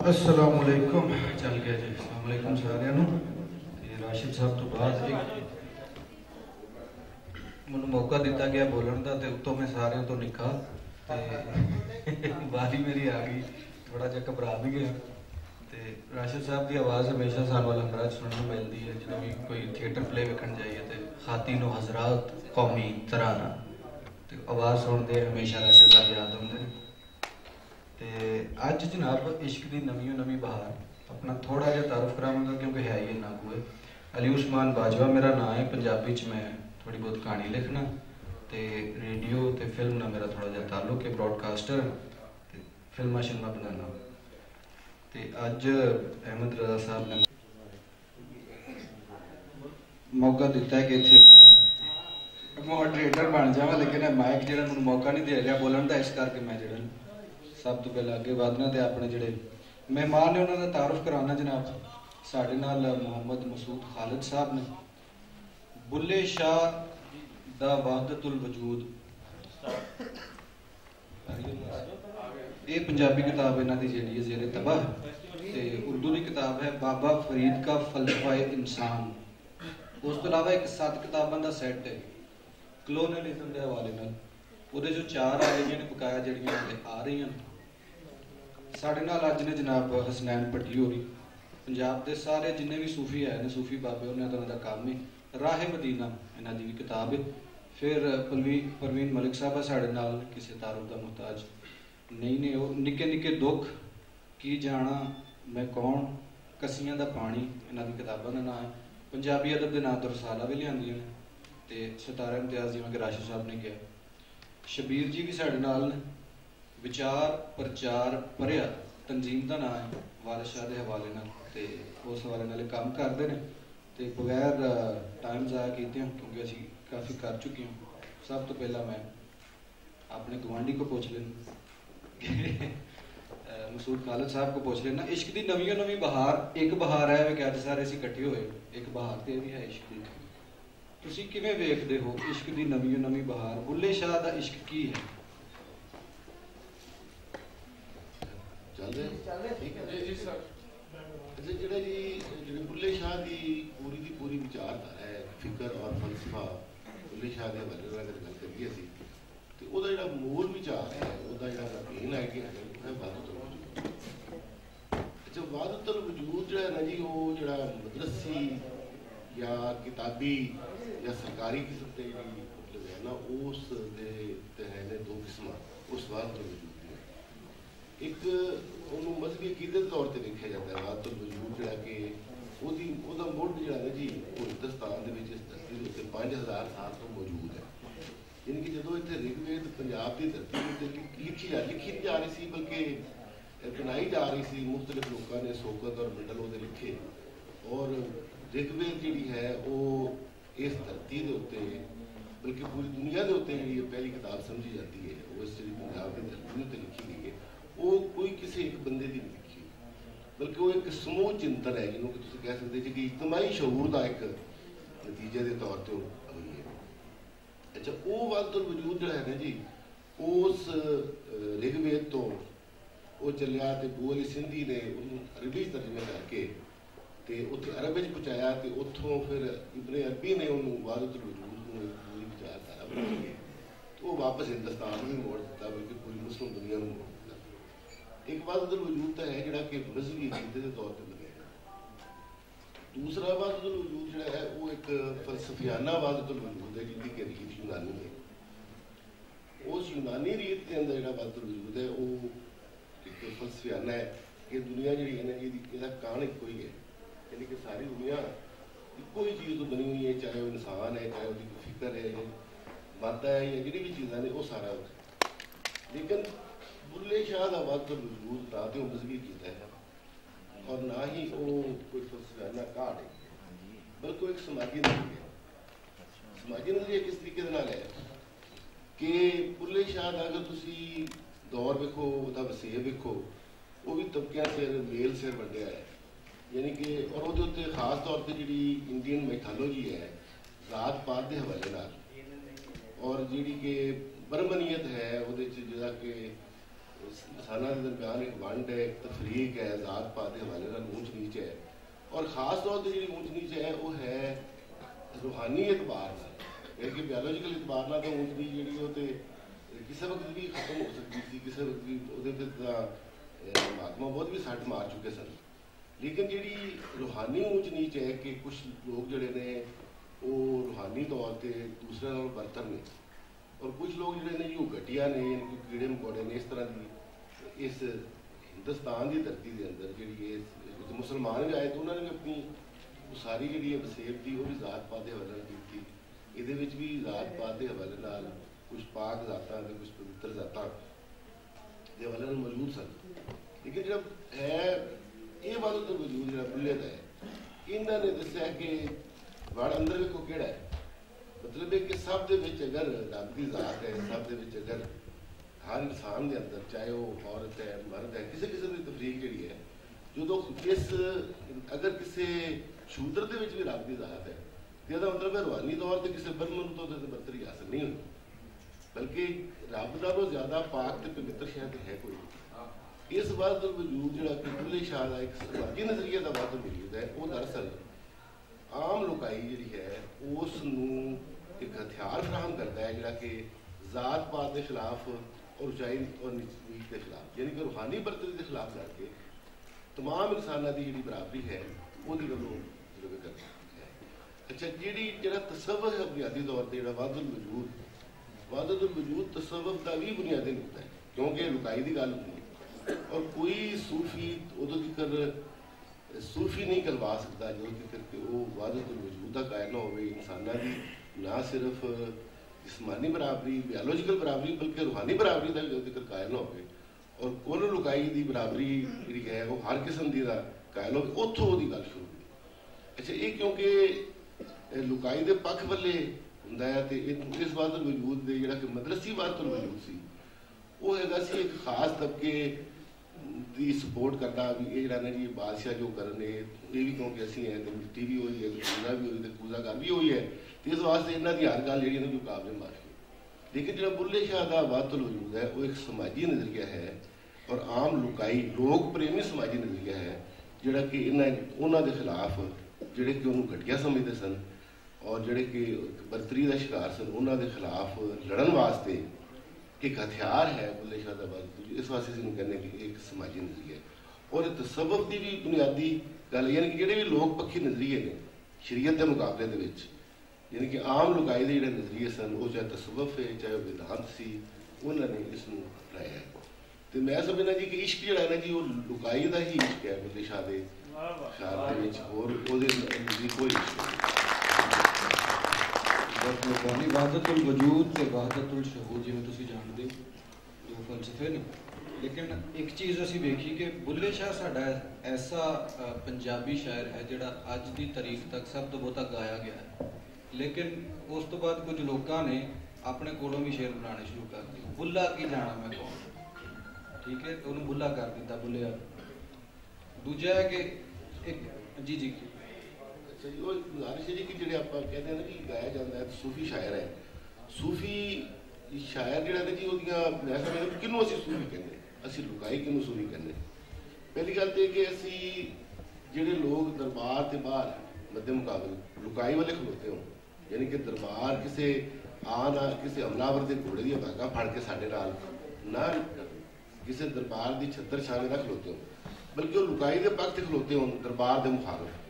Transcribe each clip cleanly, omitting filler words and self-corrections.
अस्सलामुअलैकुम चल गया जी। अस्सलामुअलैकुम सारिਆਂ ਨੂੰ। राशिद साहब तो बाद मैं मौका दिता गया बोलन का, तो उत्तों मैं सारे तो निका बारी मेरी आ गई, थोड़ा जहा घबरा भी गया। तो राशिद साहब की आवाज़ हमेशा सानू लंगर सुनने मिलती है, जो भी कोई थिएटर प्ले वेखन जाइए तो खातिन हजरात कौमी तराना, तो आवाज़ सुनते हमेशा राशिद साहब याद आते हैं। तो अज जनाब इश्क की नवी नवी बहार अपना थोड़ा जहा तारुफ करावगा, क्योंकि है ही इन्ना को है। अली उस्मान बाजवा मेरा नाम है, पंजाबी मैं थोड़ी बहुत कहानी लिखना, तो रेडियो तो फिल्म ना मेरा थोड़ा जहा ताल्लुक है, ब्रॉडकास्टर फिल्मा शिल्मा बनाना। तो अज अहमद रजा साहब ने मौका दिता है कि इतने मैं मॉडरेटर बन जावा, लेकिन माइक जो मैं मौका नहीं दे रहा बोलन का, इस करके मैं जो सब तो पहले अगे बढ़ना तो अपने जोड़े मेहमान ने उन्होंने तारुफ कराना। जनाब साढ़े नाल मोहम्मद मसूद खालिद साहब ने, बुल्ले शाह दा वहदतुल वजूद, ये पंजाबी किताब इन्हों की जी ज़ेरे तबाह, तो उर्दू की किताब है बाबा फरीद का फलसफा इंसान। उस तो अलावा एक 7 किताबों का सैट है कलोनियलिज्म के हवाले नाल, उहदे जो 4 आ रही ने बकाया जड़ियाँ आ रही हैं। साढ़े नाल अज ने जनाब हसनैन भट्टी होरी, पंजाब के सारे जिन्हें भी सूफी है ने, सूफी बाबे उन्होंने का काम है। राह मदीना इन्हों की भी किताब है। फिर परवीन मलिक साहब है साढ़े नाल, किसी तारुफ का मुहताज नहीं ने। वो निके निके दुख की जाना मैं कौन, कसियां दा पानी इन्हों की किताबों का नाम है। पंजाबी अदब के नाम तो रसाला भी लियांदियां ने, तो 17 इम्तियाज जिवें कि राशिद साहब ने कहा। शबीर जी भी साढ़े नाल ने, विचार प्रचार भरिया तंजीम का नाम है, वारिस शाह के हवाले नाल, ते उस हवाले नाल काम करते हैं। तो बगैर टाइम ज़ाया किए, क्योंकि असी काफ़ी कर चुके हैं, सब तो पहला मैं अपने गवांढी को पूछ लेना मसूद खालिद साहब को पूछ लेना। इश्क की नवी नवी बहार, एक बहार है कि अज सारे असीं इकट्ठे होए, एक बहार तो भी है इश्क की। तुसीं किवें वेखदे हो इश्क की नवी नवी बहार? बुल्ले शाह का इश्क की है? जोड़ा जी जो बुल्ले शाह की पूरी विचारधारा है, फिक्र और फलसफा बुल्ले शाह के हवाले अगर गल करिए असीं, तो उसका जो मूल विचार है, उसका जो मेन आइडिया है वादतुल वजूद। अच्छा, वादतुल वजूद जो है ना जी, वो जो मदरसी या किताबी या सरकारी किस्म के मतलब है ना, उस है ने 2 किस्म उस वादतुल वजूद। एक उन्होंने मजहबी अकीदे के तौर पर देखा जाता है वादतुल वजूद, जोड़ा कि उसका मुढ़ जो है जी वो हिंदुस्तान के इस धरती के उत्ते 5000 साल तो मौजूद है। यानी कि जो इतने ऋग्वेद पंजाब की धरती लिखी नहीं जा रही थी, बल्कि बनाई जा रही थी। मुख्तलिफ लोगों ने सोकत और मंडल वो लिखे, और ऋग्वेद जी है वो इस धरती के उत्ते बल्कि पूरी दुनिया के उत्ते जी पहली किताब समझी जाती है। वो इस जी पंजाब की धरती उत्ते लिखी गई है, वो कोई किसी एक बंदे की नहीं लिखी, बल्कि वो एक समूह चिंतन है, जिन्हों कि तुम कह सकते जी कि इज्तमाही शऊर का एक नतीजे के तौर पर हुई है। अच्छा, वो वादतुल वजूद जो है ना जी, उस ऋग्वेद तो वो चलिया, तो बू अली सिंधी ने उन्होंने अरबी तर्जमे करके तो उत्थे अरब पहुँचाया, तो उतों फिर इब्ने अरबी ने उन्होंने वादतुल वजूद को पूरी विचारधारा बनाई है, तो वो वापस हिंदुस्तान में मोड़ दिता, बल्कि पूरी मुस्लिम दुनिया में मोड़ दिता। एक वादतुल वजूद तो है जोड़ा कि मजहबी अकीदे के तौर पर बने। दूसरा वादतुल वजूद जो है वो एक फलसफियाना वादतुल वजूद है, जिसकी कि रीत यूनानी है। उस यूनानी रीत के अंदर जो वादतुल वजूद है वो एक फलसफियाना है कि दुनिया जी है ना, इसका कारण एक ही है, यानी कि सारी दुनिया एको ही चीज़ तो बनी हुई है, चाहे वो इंसान है, चाहे वो फिक्र है, माता है, या जी भी चीज़ा ने वो सारा। लेकिन बुल्ले शाह का वादतुल वजूद ना तो मजहबी कीता है और ना ही वो कोई फलसफाना काट है, बल्कि एक समाजी नजरिया है। समाजी नजरिया किस तरीके है कि बुल्ले शाह का अगर तुम दौर वेखो, उसका वसेब वेखो, वो भी तबकिया सिर मेल सिर वंडिया है, यानी कि और वो उत्ते खास तौर पर जी इंडियन मैथोलॉजी है जात पात के हवाले नाल, और जी कि बरमनीयत है वो कि इंसानों के दरम्यान एक वंड है, एक तफरीक है, जात पात के हवाले नाल ऊंच नीच है, और खास तौर पर जी ऊंच नीच है वो है रूहानी एतबार नाल, कि बायोलॉजिकल एतबार नाल तो ऊंच नीच जी वो तो किसी वक्त भी खत्म हो सकती थी, किसी वक्त भी महात्मा बहुत भी सट मार चुके सन। लेकिन जी रूहानी ऊंच नीच है कि कुछ लोग जोड़े ने वो रूहानी तौर पर दूसरे नाल बरतर ने, और कुछ लोग जोड़े ने जी वो घटिया ने, यानी कि कीड़े मकोड़े ने। इस तरह की इस हिंदुस्तान की धरती के अंदर जी मुसलमान भी आए तो उन्होंने भी अपनी सारी जी वसेब थी वो भी जात पात के हवाले की, ये भी जात पात के हवाले नाल कुछ पाक जाता है, कुछ पवित्र जाता के हवाले मौजूद सन। लेकिन जब है ये बात तो वजूद जो बुल्ले का है, इन्होंने दसिया कि वड़ अंदर वेखो केड़ा है, मतलब है कि सब दे विच अगर रब की जात है, सब दे विच अगर हर इंसान के अंदर चाहे वो औरत है मर्द है किसी किस्म की तफरीक जी है, जो किस अगर किसी शूदर के भी रब की जात है तो मतलब है रूहानी तौर पर किसी ब्रह्मन तो बरतरी हासिल नहीं होती, बल्कि रब का तो ज्यादा पाक तो पवित्र शायद है कोई नहीं। इस बात का वजूद जो बुल्ले शाह का एक समाजी नजरिए का बात वजूद है, वो दरअसल आम लुकाई जी है उस एक हथियार फराहम करता है जोड़ा कि जात पात के खिलाफ और उचाई और नीच के खिलाफ, यानी कि रूहानी बरतरी के खिलाफ लड़के तमाम इंसानों की जी बराबरी है वो करता है। अच्छा जी जरा तसव्वुफ है बुनियादी तौर पर जो वादुल वजूद तसव्वुफ का भी बुनियादी नुकता है, क्योंकि लुकाई की गल होती है और कोई सूफी उदों तक सूफी नहीं करवा सकता जो तक वो वादुल वजूद का कायल ना हो, इंसानों की ना सिर्फ जिस्मानी बराबरी बायोलॉजिकल बराबरी बल्कि रूहानी बराबरी का भी जो जिक्र कायल ना हो, और कुल लुकाई की बराबरी जी है वो हर किस्म की कायल हो, उतों वो गल शुरू हुई। अच्छा ये क्योंकि लुकाई के पक्ष वाले होंदा है ते इस बात वजूद दे जिहड़ा कि मदरसी बात वजूद सी वो हैगा सी एक खास तबके की सपोर्ट करता भी ये जिहड़ा ने जी बादशाह जो करने ये भी क्योंकि असीं हैं तो मिट्टी भी हुई है, पूजा भी हुई, पूजा कर भी हुई है, तो इस वास्ते इन्हों की हर गल जी जो काबले माफी। लेकिन जो बुल्ले शाह का वादुल वजूद है वो एक समाजी नजरिया है और आम लुकाई लोक प्रेमी समाजी नजरिया है जोड़ा कि इन्हों के खिलाफ जोड़े कि उन्होंने घटिया समझते सन और जोड़े कि बरतरी का शिकार सन उन्होंने खिलाफ लड़न वास्ते एक हथियार है बुल्ले शाह का वादुल। इस वास्ते इसमें कहने की एक समाजी नजरिया है और तसव्वुफ की भी बुनियादी गल यानी कि जोड़े भी लोक पक्षी नजरिए ने शरीयत के मुकाबले यानी कि आम लुकाई के जोड़े नजरिए सन वो चाहे तसव्वुफ है चाहे वेदांत सी उन्होंने इसनूं अपनाया है। तो मैं समझना जी कि इश्क जोड़ा है ना जी वो लुकाई का ही इश्क है बुल्ले शाह के ख्याल और कोई इश्क नहीं। वादतुल वजूद ते वादतुल शहूद जिवें तुसीं जाणदे हो दो फलसफे ने, लेकिन एक चीज़ असीं वेखी कि बुल्ले शाह साडा ऐसा पंजाबी शायर है जिहड़ा अज दी तारीख तक सब तो बहुता गाया गया है, लेकिन उस तो बाद कुछ लोगों ने अपने कोलों भी शेर बनाने शुरू कर दिए। बुल्ला की जाना मैं कौन, ठीक है, तो उन्होंने बुल्ला कर दिता बुल्ले। दूजा है कि एक जी जी अच्छा जी वो गुजारिश है जी कि जो आप कहते हैं ना कि गाया जाता है सूफी शायर है, सूफी शायर जोड़ा ना जी वो मैं समझदा किनू असीं सूफी कहने, असीं लुकाई किनू सूफी कहने। पहली गल तो कि असीं जोड़े लोग दरबार के बाहर मध्य मुकाबले लुकाई वाले खलोते हो, यानी कि दरबार किसी आना किसी हमलावर के घोड़े दी भागा फड़ के साढ़े नाल ना किसी दरबार की छत्तर छावे ना खलोते हो, बल्कि वो लुकाई के पक्ष खलोते हो दरबार के मुखालफ।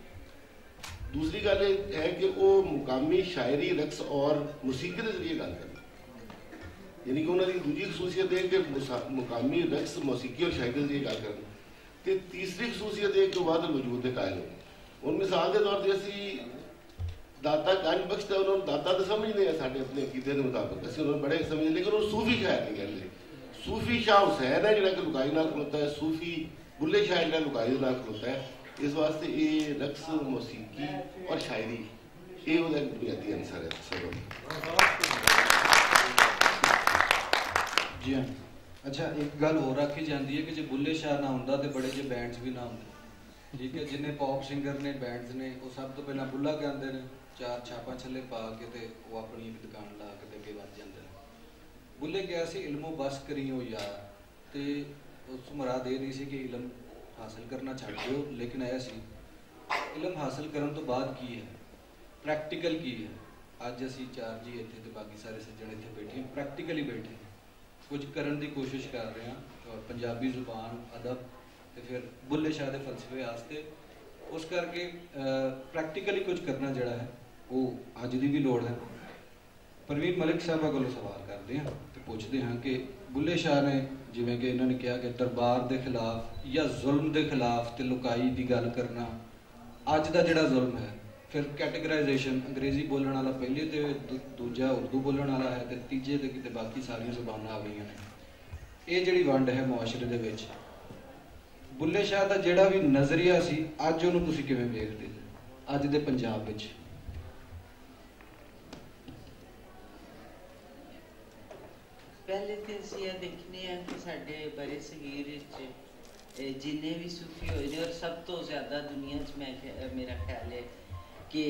दूसरी गल है कि वो मुकामी शायरी रक्स और मुसीकी के जरिए गल करना, यानी कि उन्होंने दूजी खसूसियत है कि मुकामी रक्स मौसीकी और शायरी के जरिए गल करना। तो तीसरी खसूसियत है कि वादुल वजूद के कायल हो। उन मिसाल के तौर पर असी दाता कंज बख्श उन्होंने दाता तो समझते हैं साढ़े अपने अकीदे के मुताबिक, असं उन्होंने बड़े समझते, लेकिन वो सूफी शायर नहीं कहते। सूफी शाह हुसैन है जो लुकाई नाल खलोता है, सूफी बुल्ले शाह जो लुकाई नाल खलोता है। इस वास्ते ये रक्स मौसीकी और शायरी ये बुनियादी अंसर है सबब। जी हाँ। अच्छा एक गल होर आखी जाती है कि जो बुल्ले शाह ना होंदा तो बड़े जो बैंड्स भी ना होंदे, ठीक है, जिन्हें पॉप सिंगर ने बैंड्स ने वो सब तो पहला बुल्ला गाते हैं, चार छापा छले पा के ते वो अपनी दुकान ला के अगे वध जाते हैं। बुल्ले क्या सी इल्मो बस करी हो यार, ਤੇ ਉਸ ਮੁਰਾਦ ਇਹ ਨਹੀਂ ਸੀ ਕਿ ਇਲਮ ਹਾਸਲ ਕਰਨਾ ਛੱਡ ਦਿਓ, ਲੇਕਿਨ ਇਹ ਸੀ ਇਲਮ ਹਾਸਲ ਕਰਨ ਤੋਂ ਬਾਅਦ ਕੀ ਹੈ, ਪ੍ਰੈਕਟੀਕਲ ਕੀ ਹੈ। ਅੱਜ ਅਸੀਂ ਚਾਰ ਜੀ ਇੱਥੇ ਤੇ ਬਾਕੀ ਸਾਰੇ ਸੱਜਣ ਇੱਥੇ ਬੈਠੇ, ਪ੍ਰੈਕਟੀਕਲੀ ਬੈਠੇ ਕੁਝ ਕਰਨ ਦੀ ਕੋਸ਼ਿਸ਼ ਕਰ ਰਹੇ ਹਾਂ ਪੰਜਾਬੀ ਜ਼ੁਬਾਨ, ਅਦਬ ਤੇ ਫਿਰ ਬੁੱਲੇ ਸ਼ਾਹ ਦੇ ਫਲਸਫੇ ਵਾਸਤੇ। ਉਸ ਕਰਕੇ ਪ੍ਰੈਕਟੀਕਲੀ ਕੁਝ ਕਰਨਾ ਜਿਹੜਾ ਹੈ ਉਹ ਅੱਜ ਦੀ ਵੀ ਲੋੜ ਹੈ। ਪ੍ਰਵੀਨ ਮਲਿਕ ਸਾਹਿਬਾ ਕੋਲੋਂ ਸਵਾਲ ਕਰਦੇ ਹਾਂ ਤੇ ਪੁੱਛਦੇ ਹਾਂ ਕਿ ਬੁੱਲੇ ਸ਼ਾਹ ਨੇ ਜਿਵੇਂ ਕਿ ਇਹਨਾਂ ਨੇ ਕਿਹਾ ਕਿ ਦਰਬਾਰ ਦੇ ਖਿਲਾਫ ਜਾਂ ਜ਼ੁਲਮ ਦੇ ਖਿਲਾਫ ਤੇ ਲੁਕਾਈ ਦੀ ਗੱਲ ਕਰਨਾ, ਅੱਜ ਦਾ ਜਿਹੜਾ ਜ਼ੁਲਮ ਹੈ, ਫਿਰ ਕੈਟੇਗਰਾਈਜੇਸ਼ਨ ਅੰਗਰੇਜ਼ੀ ਬੋਲਣ ਵਾਲਾ ਪਹਿਲੇ ਤੇ ਦੂਜਾ ਉਰਦੂ ਬੋਲਣ ਵਾਲਾ ਹੈ ਤੇ ਤੀਜੇ ਤੇ ਕਿਤੇ ਬਾਕੀ ਸਾਰੀਆਂ ਜ਼ੁਬਾਨਾਂ ਆ ਗਈਆਂ ਨੇ। ਇਹ ਜਿਹੜੀ ਵੰਡ ਹੈ ਮੁਆਸ਼ਰੇ ਦੇ ਵਿੱਚ, ਬੁੱਲੇ ਸ਼ਾਹ ਦਾ ਜਿਹੜਾ ਵੀ ਨਜ਼ਰੀਆ ਸੀ ਅੱਜ ਉਹਨੂੰ ਤੁਸੀਂ ਕਿਵੇਂ ਵੇਖਦੇ ਅੱਜ ਦੇ ਪੰਜਾਬ ਵਿੱਚ? पहले तो असं यह देखने कि साढ़े बड़े सगीर जिन्ने भी सूफी होए ने, और सब तो ज़्यादा दुनिया मैं मेरा ख्याल है कि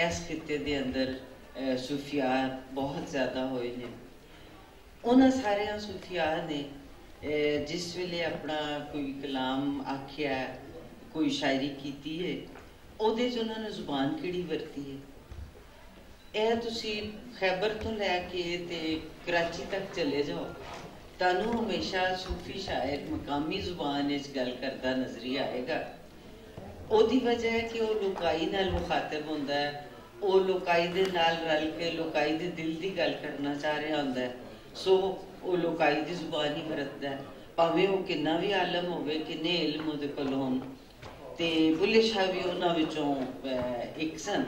इस खिते के अंदर सूफिया बहुत ज़्यादा होए ने। उन्होंने सारे सूफिया ने जिस वेले अपना कोई कलाम आख्या, कोई शायरी की है, उहदे च उन्होंने जुबान किहड़ी वरती है। ਇਹ ਤੁਸੀਂ ਖੈਬਰ ਤੋਂ ਲੈ ਕੇ ਤੇ ਕਰਾਚੀ ਤੱਕ ਚਲੇ ਜਾਓ, ਤੁਹਾਨੂੰ ਹਮੇਸ਼ਾ ਸੂਫੀ ਸ਼ਾਇਰ ਮਕਾਮੀ ਜ਼ੁਬਾਨ ਵਿੱਚ ਗੱਲ ਕਰਦਾ ਨਜ਼ਰ ਹੀ ਆਏਗਾ। ਉਹਦੀ ਵਜ੍ਹਾ ਹੈ ਕਿ ਉਹ ਲੋਕਾਈ ਨਾਲ ਮੁਖਾਤਬ ਹੁੰਦਾ ਹੈ, ਉਹ ਲੋਕਾਈ ਦੇ ਨਾਲ ਰਲ ਕੇ ਲੋਕਾਈ ਦੇ ਦਿਲ ਦੀ ਗੱਲ ਕਰਨਾ ਚਾਹ ਰਿਹਾ ਹੁੰਦਾ ਹੈ, ਸੋ ਉਹ ਲੋਕਾਈ ਦੀ ਜ਼ੁਬਾਨ ਹੀ ਵਰਤਦਾ ਹੈ, ਭਾਵੇਂ ਉਹ ਕਿੰਨਾ ਵੀ ਆਲਮ ਹੋਵੇ, ਕਿੰਨੇ ਇਲਮ ਉਹਦੇ ਕੋਲ ਹੋਣ। ਤੇ ਬੁੱਲੇ ਸ਼ਾਹ ਵੀ ਉਹਨਾਂ ਵਿੱਚੋਂ ਇੱਕ ਸਨ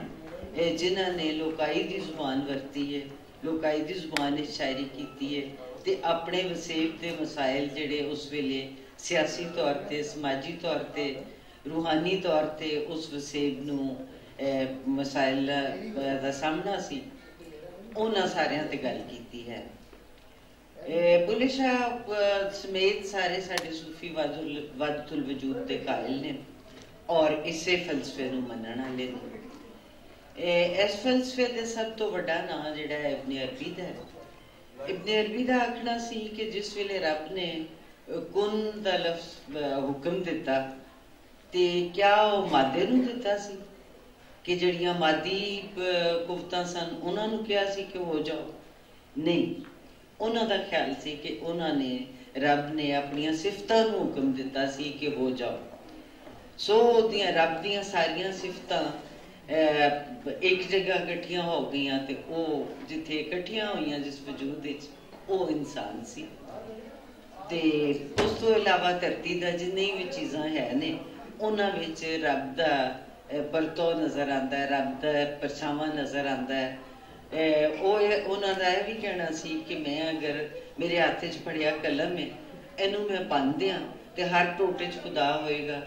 जिन्हों ने लोकाई की जुबान वरती है, लोकाई की जुबान शायरी की है, तो अपने वसेब के मसाइल जोड़े उस वेले सियासी तौर पर, समाजी तौर पर, रूहानी तौर पर उस वसेब न मसाइल का सामना सी, उन्होंने सारियां ते गल की है। बुल्ले शाह समेत सारे साडे सूफी वादतुल वजूद के कायल ने और इसे फलसफे नूं मनण वाले ने। इस फलसफे का सब तो बड़ा नाम जिहड़ा है इब्ने अरबी का है। इब्ने अरबी का आखना सी कि जिस वेले रब ने कुन का लफ्ज हुक्म दिता ते क्या वह मादे नूं दिता सी कि जिहड़ियां मादी कुवतां सन उन्हां नूं कहा सी कि हो जाओ? नहीं, उन्हां दा ख्याल सी कि उन्हां ने रब ने अपनियां सिफतां नूं हुक्म दिता सी कि हो जाओ। सो ओदियां रब दियां सारियां सिफतां एक जगह इकट्ठियां हो गई, तो वो जिथे इकट्ठियां हुई जिस वजूद वो इंसान सी। ते उस तो इलावा धरती का जिन्नी भी चीज़ां है ने उन्हां विच रब दा परतो नज़र आता है, रब दा परछावां नज़र आता है। उन्हां दा यह भी कहना सी कि मैं अगर मेरे हाथ च फड़िया कलम है, इनू मैं बन दियां तो हर टोटे च खुदा होएगा,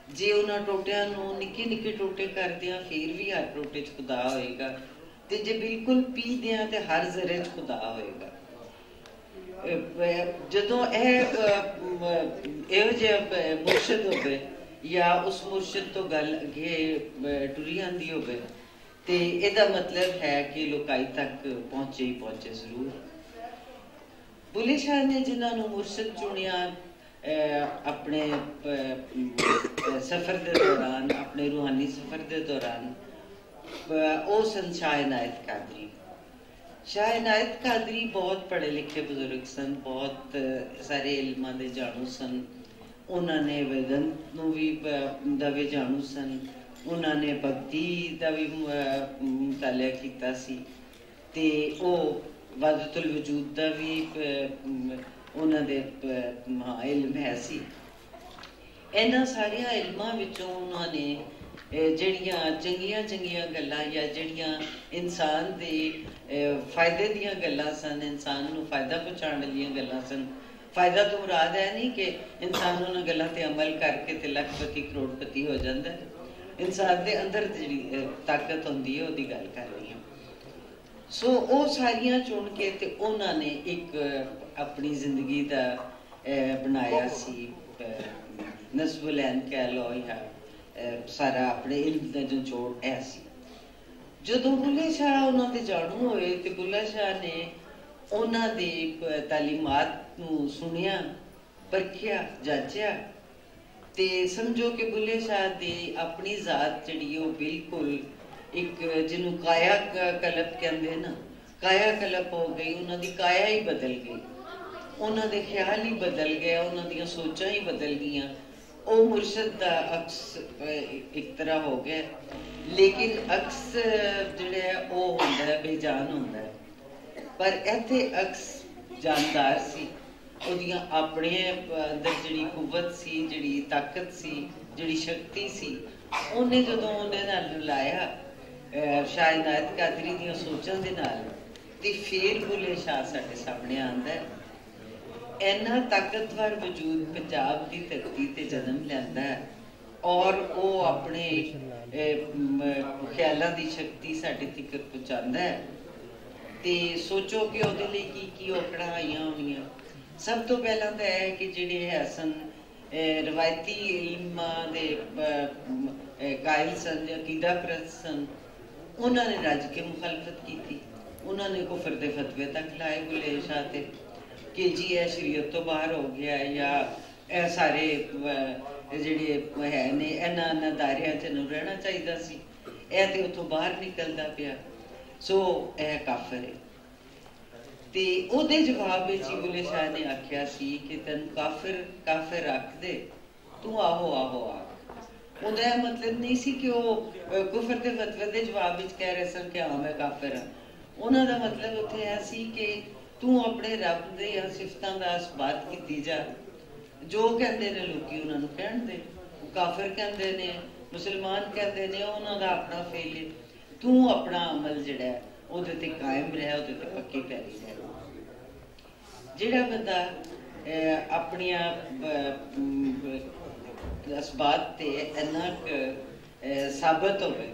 जे उन्होंने टोटिया निक्के निक्के टोटे कर दिया फिर भी हर टोटे च खुदा होएगा, ते जे बिल्कुल पी दिया तो हर जरे च खुदा होएगा। जदों इहो जिहा मुर्शद होवे या उस मुर्शद तो गल अगे टुरी आंदी होवे ते इहदा मतलब है कि लोकाई तक पहुंचे ही पहुंचे जरूर। बुल्ले शाह ने जिन्होंने मुर्शद चुनिया अपने सफ़र के दौरान, अपने रूहानी सफ़र के दौरान, वो सन शाह इनायत कादरी। शाह इनायत कादरी बहुत पढ़े लिखे बुजुर्ग सन, बहुत सारे इल्मां दे जाणू सन। उन्होंने वेदंत नूं भी जाणू सन, उन्होंने भगती का भी मुतालिया कीता सी, ते ओ वादतुल वजूद का भी उन्होंने इल्म है सी। इन्हां सारिया इल्मां विचों उन्होंने जड़ियां चंगियां चंगियां गल्लां या जड़ियां इंसान दे फायदे दियां गल्लां सन, इंसान नूं फायदा पहुंचाने वालियां गल्लां सन। फायदा तो मुराद है नहीं कि इंसान उन्हां गल्लां ते अमल करके ते लखपति करोड़पति हो जाता है, इंसान दे अंदर जिहड़ी ताकत हुंदी है उहदी गल कर रही हां। सो वो सारियां चुन के ते उन्होंने एक अपनी जिंदगी का बनाया सी नस्बुलैन कह लो या सारा अपने इल्म का जो जोड़ है सी। जदों बुल्ले शाह उन्होंने जाणू होए ते बुल्ले शाह ने उन्होंने तालीमात नूं सुनिया परखिया जांचिया ते समझो कि बुल्ले शाह दी अपनी जात जिहड़ी ओह बिल्कुल एक जिन्हों काया कलप कहंदे ना, काया कलप हो गई, उन्हों दी काया ही बदल गई, उन्हों दे ख्याल ही बदल गए, उन्हों दी सोचां ही बदल गईयां। ਉਹ ਮੁਰਸ਼ਦ ਦਾ ਅਕਸ ਇੱਕ ਤਰ੍ਹਾਂ ਹੋ ਗਿਆ, ਲੇਕਿਨ ਅਕਸ ਜਿਹੜਾ ਉਹ ਹੁੰਦਾ ਬੇਜਾਨ ਹੁੰਦਾ, ਪਰ ਇੱਥੇ ਅਕਸ ਜਾਨਦਾਰ ਸੀ, ਉਹਦੀਆਂ ਆਪਣੇ ਅੰਦਰ ਜਿਹੜੀ ਕੁਵਤ ਸੀ, ਜਿਹੜੀ ਤਾਕਤ ਸੀ, ਜਿਹੜੀ ਸ਼ਕਤੀ ਸੀ, ਉਹਨੇ ਜਦੋਂ ਉਹਦੇ ਨਾਲ ਰਲਾਇਆ ਸ਼ਾਹ ਇਨਾਇਤ ਕਾਦਰੀ ਦੀਆਂ ਸੋਚਾਂ ਦੇ ਨਾਲ, ਤੇ ਫਿਰ ਬੁੱਲੇ ਸ਼ਾਹ ਸਾਡੇ ਸਾਹਮਣੇ ਆਉਂਦਾ ਹੈ। इन्ना ताकतवर वजूद पंजाब की धरती ते जन्म लैंदा है और वो अपने ख्यालों की शक्ति साडे तक पहुँचाता है। ते सोचो कि उहदे लई की औकड़ां आईयां होणीआं। सब तो पहला तो है कि जिहड़े है सन रवायती इल्मां दे कायल सन, अकीदा परस्त सन, उन्होंने रज के मुखालफत की, उन्होंने कुफर दे फतवे तक लाए बुल्ले शाह ते कि जी यह शरीयत तो बाहर हो गया है, या यह सारे जिहड़े है ने इन्हां दायरियां च नहीं रहना चाहिए सी, यह तो उतों बाहर निकलता पिया, सो यह काफिर है। ते उहदे जवाब विच ही बुल्ले शाह ने आख्या सी कि तैनूं काफिर काफिर आख दे, तू आहो आहो आख। उहदा मतलब नहीं सी कि वह कुफर दे फतवे दे जवाब विच कह रहे सन कि हाँ मैं काफिर हाँ। उन्हां दा मतलब उत्थे यह सी कि तू अपने रब दे सिफतां दा इसबात कीती जा, जो कहंदे ने लोकी उन्हां नूं कहण दे, काफिर कहंदे ने, मुसलमान कहंदे ने, उन्हां दा अपना फेल है, तू अपना अमल जिहड़ा है उहदे ते कायम रह, उहदे ते पक्की पैरी रह। जिहड़ा बंदा अपनियां इसबात ते इन्ना साबित होवे,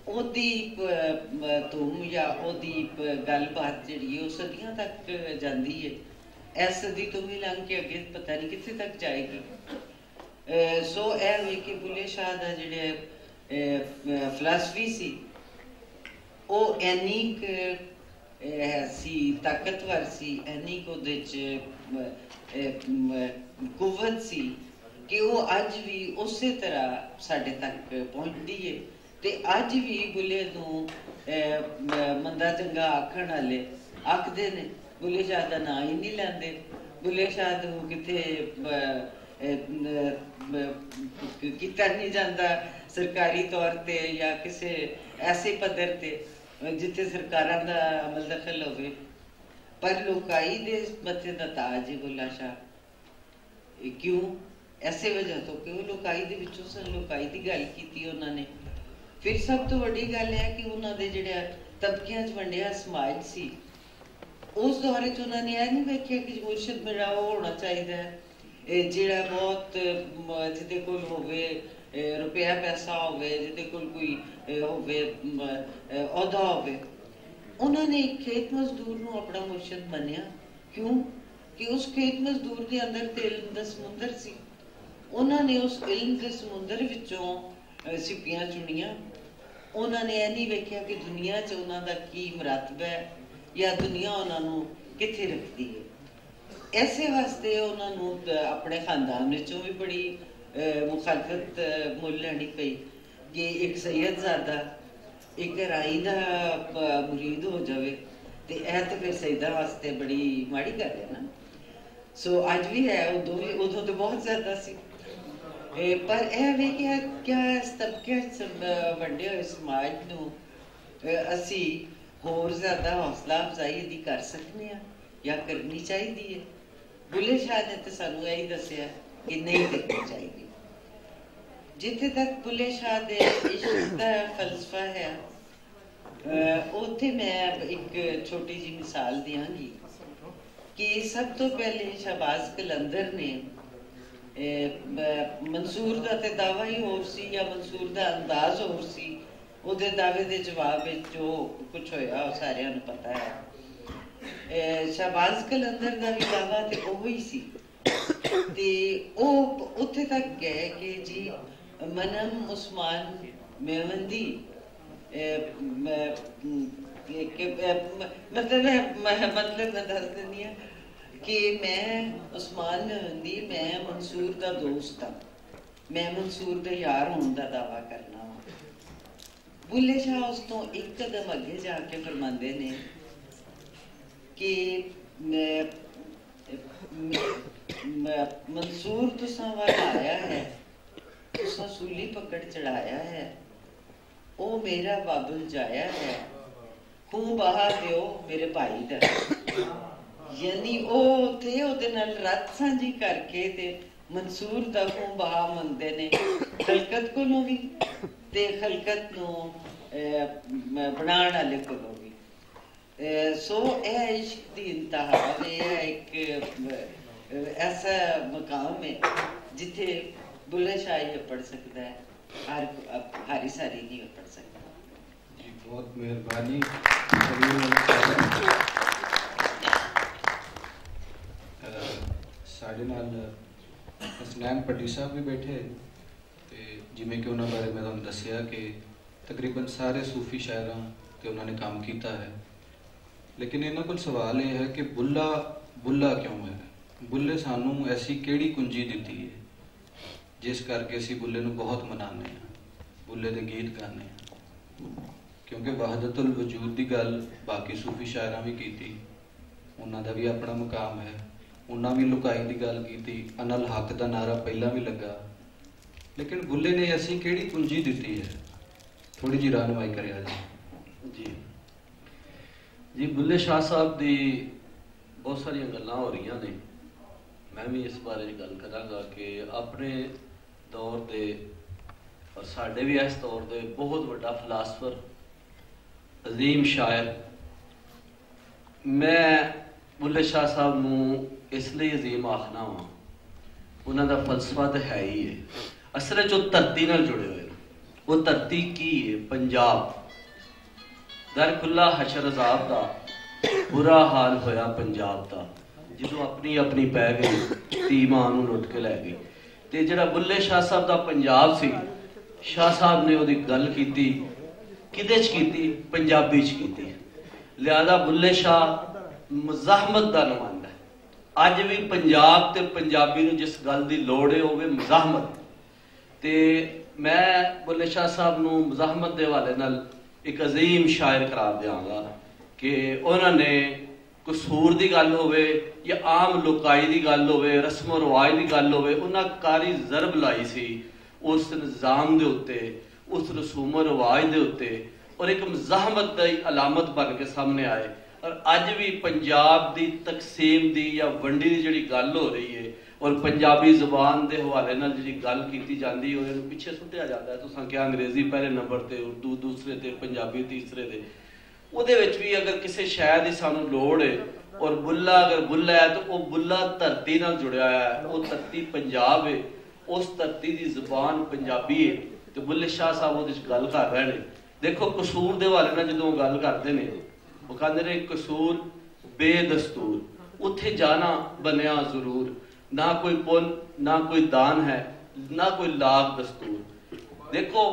ओदी धूम या ओदी गलबात जिहड़ी है सदियां तक जाती है, इस सदी तो भी लंघ के अगे पता नहीं कित्थे तक जाएगी। सो यह वे कि बुल्ले शाह दा जिहड़े फिलासफी सी वो इन्नी सी ताकतवर सी, इन्नी उहदे च कुवत सी कि वो अज भी उस तरह साडे तक पहुँचती है। ते अज भी बुल्ले नूं मंदा चंगा आखण वाले आखदे ने, बुल्ले शाह दा नां ही नहीं लैंदे, बुल्ले शाह नूं किथे कीता नहीं जांदा सरकारी तौर ते या किसी ऐसे पद्धर ते जिथे सरकारां दा अमल दखल होवे, पर लोकाई दे मथे दा ताज है बुल्ला शाह। क्यों? ऐसे वजह तो कि लोकाई दे विचों सन, लोकाई दी गल कीती उन्हां ने। फिर सब तो वड्डी गल है कि उन्होंने जिहड़ा तबकियां च वंडिया समाज सी, उस दौरे च उन्होंने यह नहीं वेख्या कि मुर्शद मेरा वो होना चाहिए जिहड़ा बहुत जिहदे कोल होवे रुपया पैसा होवे, जिहदे कोल कोई होवे अहदा होवे। उन्होंने एक खेत मजदूर नूं अपना मुर्शद मन्निया। क्यों? कि उस खेत मजदूर के अंदर ते इल्म दा समुंदर सी, उन्होंने उस इल्म के समुंदर विचों सिपियां चुनिया। उन्होंने यह नहीं वेख्या कि दुनिया च उन्हां दा की मरातबा है या दुनिया उन्होंने कित्थे रखती है। ऐसे वास्ते उन्होंने अपने खानदान विचों भी बड़ी मुखालफत मुल लैनी पई कि एक सैयदजादा एक राई दा मुरीद हो जाए तो यह तो फिर सईदा वास्ते बड़ी माड़ी गल है ना। सो अज भी है, उदों तो बहुत ज्यादा सी, पर यह वे क्या इस तबके वंडे हुए समाज नूं असी होर ज्यादा हौसला अफजाई दी कर सकने या करनी चाहिए है। बुल्ले शाह ने तो सानू यही दसिया कि नहीं करनी चाहिए। जिथे तक बुल्ले शाह दे इश्क दा फलसफा है, उत्थे मैं एक छोटी जी मिसाल दियांगी कि सब तो पहले शहबाज कलंदर ने मंसूर दा ते दावा ही होर सी या मंसूर दा अंदाज होर सी, उहदे दावे दे जवाब विच जो कुछ होया वो सारियां नूं पता है। शहबाज कलंदर दा भी दावा ते ओही सी ते ओ उत्थे तक गए कि जी मनम उस्मान मेवंदी मतलब मैं दस देनी है कि मैं उस्मान दी मैं मंसूर दा दोस्त हाँ, मैं मंसूर दे यार होने का दावा करना वा। बुल्ले शाह उस तो एक कदम अगे जाके फरमाते ने कि मंसूर तुसा वाल आया है, तुसा सूली पकड़ चढ़ाया है, ओ मेरा बाबुल जाया है, खून बहा दियो मेरे भाई दा। यानी ओ थे ओदे नाल रत सांझी करके ते मंसूर दा खून बहा मनदे ने खलकत कोलों भी ते खलकत नू बनाने वाले कोलों भी। सो यह इश्क की इंतहा है, यह एक ऐसा मकाम है जिथे बुल्ले शाह ही पढ़ सकता है, हारी सारी नहीं पढ़ सकता। जी बहुत मेहरबानी। साढ़े नाल हसनैन पट्टी साहब भी बैठे ते जिमें कि उन्होंने बारे मैं तुहानूं दस्सिया कि तकरीबन सारे सूफी शायरां ते उन्होंने काम किया है, लेकिन इन्हों को सवाल यह है कि बुल्ला बुल्ला क्यों है? बुल्ले सानू ऐसी केड़ी कुंजी दी है जिस करके असी बुल्ले नूं बहुत मनाने हैं, बुल्ले दे गीत गाने हैं? क्योंकि वहदतुल वजूद की गल बाकी सूफी शायरां भी की, उन्हां दा भी अपना मुकाम है, उन्हां भी लुकाई की गल की, अनल हक का नारा पहला भी लगा, लेकिन बुल्ले ने ऐसी केड़ी कुंजी दी है? थोड़ी जी रहनुमाई करिया जी। जी बुल्ले शाह साहब की बहुत सारिया गल्लां हो रही ने, मैं भी इस बारे गल करांगा कि अपने दौर के और साढ़े भी इस दौर के बहुत बड़ा फिलासफर, अजीम शायर, मैं बुल्ले शाह साहब नूं इसलिए अजीम आखना वा, उन्हों का फलसफा तो है ही है, असल जो धरती नाल जुड़े हुए, वो धरती की है पंजाब, दर खुला हशर अजाब का बुरा हाल होया पंजाब का, जो अपनी अपनी पै गई धी मां नूं लुट के लै गई। तो जिहड़ा बुल्ले शाह साहब का पंजाब सी, शाह साहब ने उहदी गल कीती, किहदे च कीती? पंजाबी च कीती। लिहाजा बुल्ले शाह मज़ाहमत का नुमाइंदा है। अज भी पंजाब ते पंजाबी नूं जिस गल की लोड़ है होवे मज़ाहमत, ते मैं बुल्ले शाह साहब नूं मज़ाहमत के हवाले नाल एक अजीम शायर करार देंगा कि उन्होंने कसूर की गल होवे या आम लुकाई की गल होवे, रस्मो रिवाज की गल होवे, उन्हें कारी जरब लाई सी उस निज़ाम के उत्ते, उस रसूमो रिवाज के उत्ते, और एक मज़ाहमत की अलामत बन के सामने आए। और अज भी पंजाब की तकसीम की या वंडी की जी गल हो रही है और पंजाबी जुबान के हवाले नाल जी गल की जाती है, उन्हें पिछे सुटिया जाता है। तुसां क्या अंग्रेजी पहले नंबर पर, उर्दू दूसरे ते, पंजाबी तीसरे ते, उहदे विच भी अगर किसी शय की सानू लोड़ है और बुल्ला अगर बुल्ला है तो वह बुल्ला धरती नाल जुड़िया है, वो धरती पंजाब है, उस धरती की जुबान पंजाबी है। तो बुल्ले शाह साहब उहदे च गल कर रहे हैं। देखो कसूर के हवाले नाल जदों गल करते हैं, वो कहते हैं कसूर बेदस्तूर, उत्थे जाना बनया जरूर, ना कोई पुण्य ना कोई दान है, ना कोई लाग दस्तूर। देखो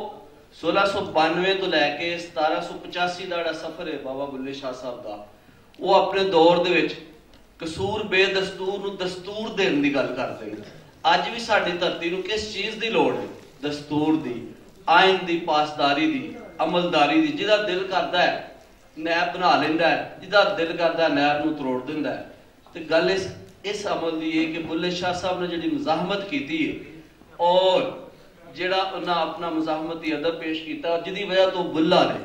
1692 तो लैके 1785 का सफर है बाबा बुल्ले शाह साहब का, वो अपने दौर दे विच कसूर बेदस्तूर नूं दस्तूर देने की गल करते हैं। अज भी साडी धरती नूं किस चीज़ की लोड़ है? दस्तूर की, आइन की, पासदारी की, अमलदारी की। जिहदा दिल करता है नैब बना लेंदा है, जिहदा दिल करता है नैब नूं तरोड़ दिंदा है। तो गल इस अमल की है कि बुल्ले शाह साहब ने जी मज़ाहमत की और जिहड़ा उन्हें अपना मज़ाहमती अदब पेश किया, जिहदी वजह तो बुल्ला ने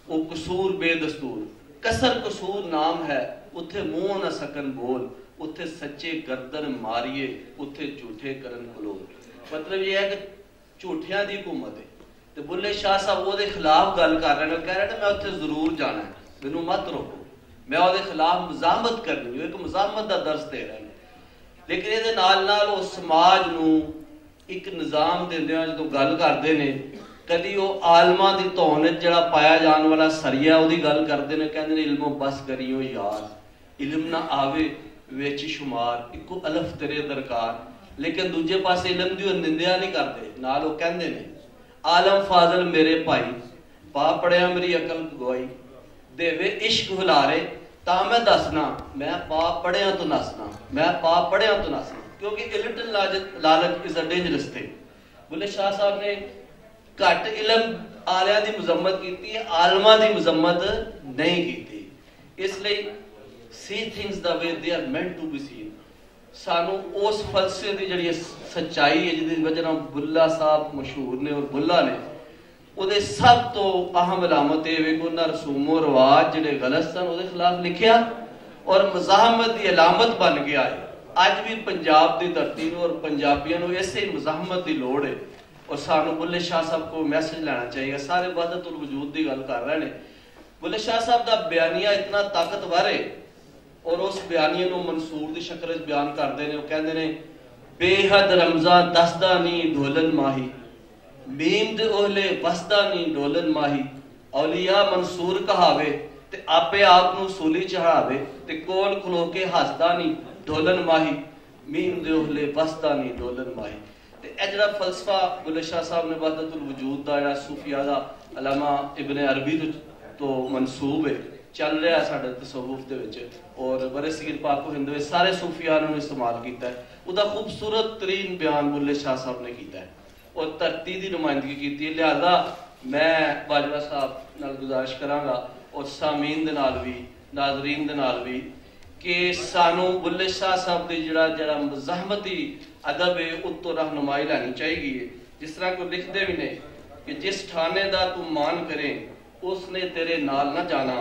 वो कसूर बेदस्तूर, कसर कसूर नाम है, उत्थे मुंह न सकन बोल, उत्थे सच्चे गर्दन मारिए, उत्थे झूठे करन कलोल। मतलब यह है कि झूठिया की हुकूमत है। तो बुल्ले शाह साहब वो खिलाफ गल कर रहे हैं, कह रहे हैं मैं उत्थे जरूर जाना है, मैनू मत रोको, मैं वो खिलाफ मज़ाहमत करनी, एक मज़ाहमत का दर्स दे रहे हैं। लेकिन ये नाल नाल वो समाज नूं एक निज़ाम देंदियां जो गल करते हैं, कभी वो आलमा की धौन जिहड़ा पाया जाने वाला सरिया उसकी गल करते हैं, कहते हैं इल्मों बस करियो यार, इल्म ना आवे विच शुमार, इको अलफ तेरे दरकार। लेकिन दूजे पासे इल्म की निंदिया नहीं करते, नाल वो कहते हैं आलम फाजल मेरे भाई, पा पड़िया मेरी अकल गवाई, देवे इश्क हुलारे ਤਾਂ ਮੈਂ ਦੱਸਣਾ ਮੈਂ ਪਾਪ ਪੜਿਆ ਤੋਂ ਨਸਣਾ, ਮੈਂ ਪਾਪ ਪੜਿਆ ਤੋਂ ਨਸਣਾ, क्योंकि इलिटल लालच is a dangerous thing. Bulleh Shah साहब ने घट इलम आलिया की मजम्मत की, आलमा की मजम्मत नहीं की। इसलिए see things the way they are meant to be seen. सानू उस फलसफे की जिहड़ी सच्चाई है जिहदी वजह नाल बुल्ला साहब मशहूर ने और बुल्ला ने ਉਹਦੇ सब तो अहम अलामत ये वे कि उन्होंने रसूमो रिवाज जिहड़े गलत सन ਉਹਦੇ खिलाफ लिखिया और मज़ाहमत की अलामत बन गया है। अज भी पंजाब की धरती और पंजाबियों को इसे मज़ाहमत की लोड़ है और सानू बुल्ले शाह साहब को मैसेज लेना चाहिए। सारे वहदत उल वजूद की गल कर रहे हैं। बुल्ले शाह साहब का बयानिया इतना ताकतवर है और उस बयानिए को मंसूर की शक्ल बयान करते हैं। कहते हैं बेहद रमजा दसदा नी ढोलन माही, मीम दे ओहले बसदा नी ढोलन माही, औलिया मंसूर कहावे ते आपे आप नू सूली चढ़ावे, ते कोल खलो के हसदा नी ढोलन माही, मीम दे ओहले बसदा नी ढोलन माही। ते ए जिहड़ा फलसफा बुल्ले शाह साहब ने वहदतुल वजूद दा जिहड़ा सूफिया दा अलामा इब्ने अरबी तो मंसूब है चल रहा है साडे तसव्वुफ दे विच और बड़े सगीर पाक हिंद विच सारे सूफिया ने इस्तेमाल कीता है। उहदा खूबसूरत तरीन बयान बुल्ले शाह साहब ने कीता है और धरती की नुमाइंदगी की। लिहाजा मैं बाजवा साहब नाल गुजारिश करांगा और सामीन दे नाल भी नाजरीन दे नाल भी कि सानू बुल्ले शाह साहब की जिहड़ा मज़ाहमती अदब है उत्तों रहनुमाई लैनी चाहिए। जिस तरह को लिखते भी ने कि जिस ठाने दा तू मान करे उसने तेरे नाल ना जाना,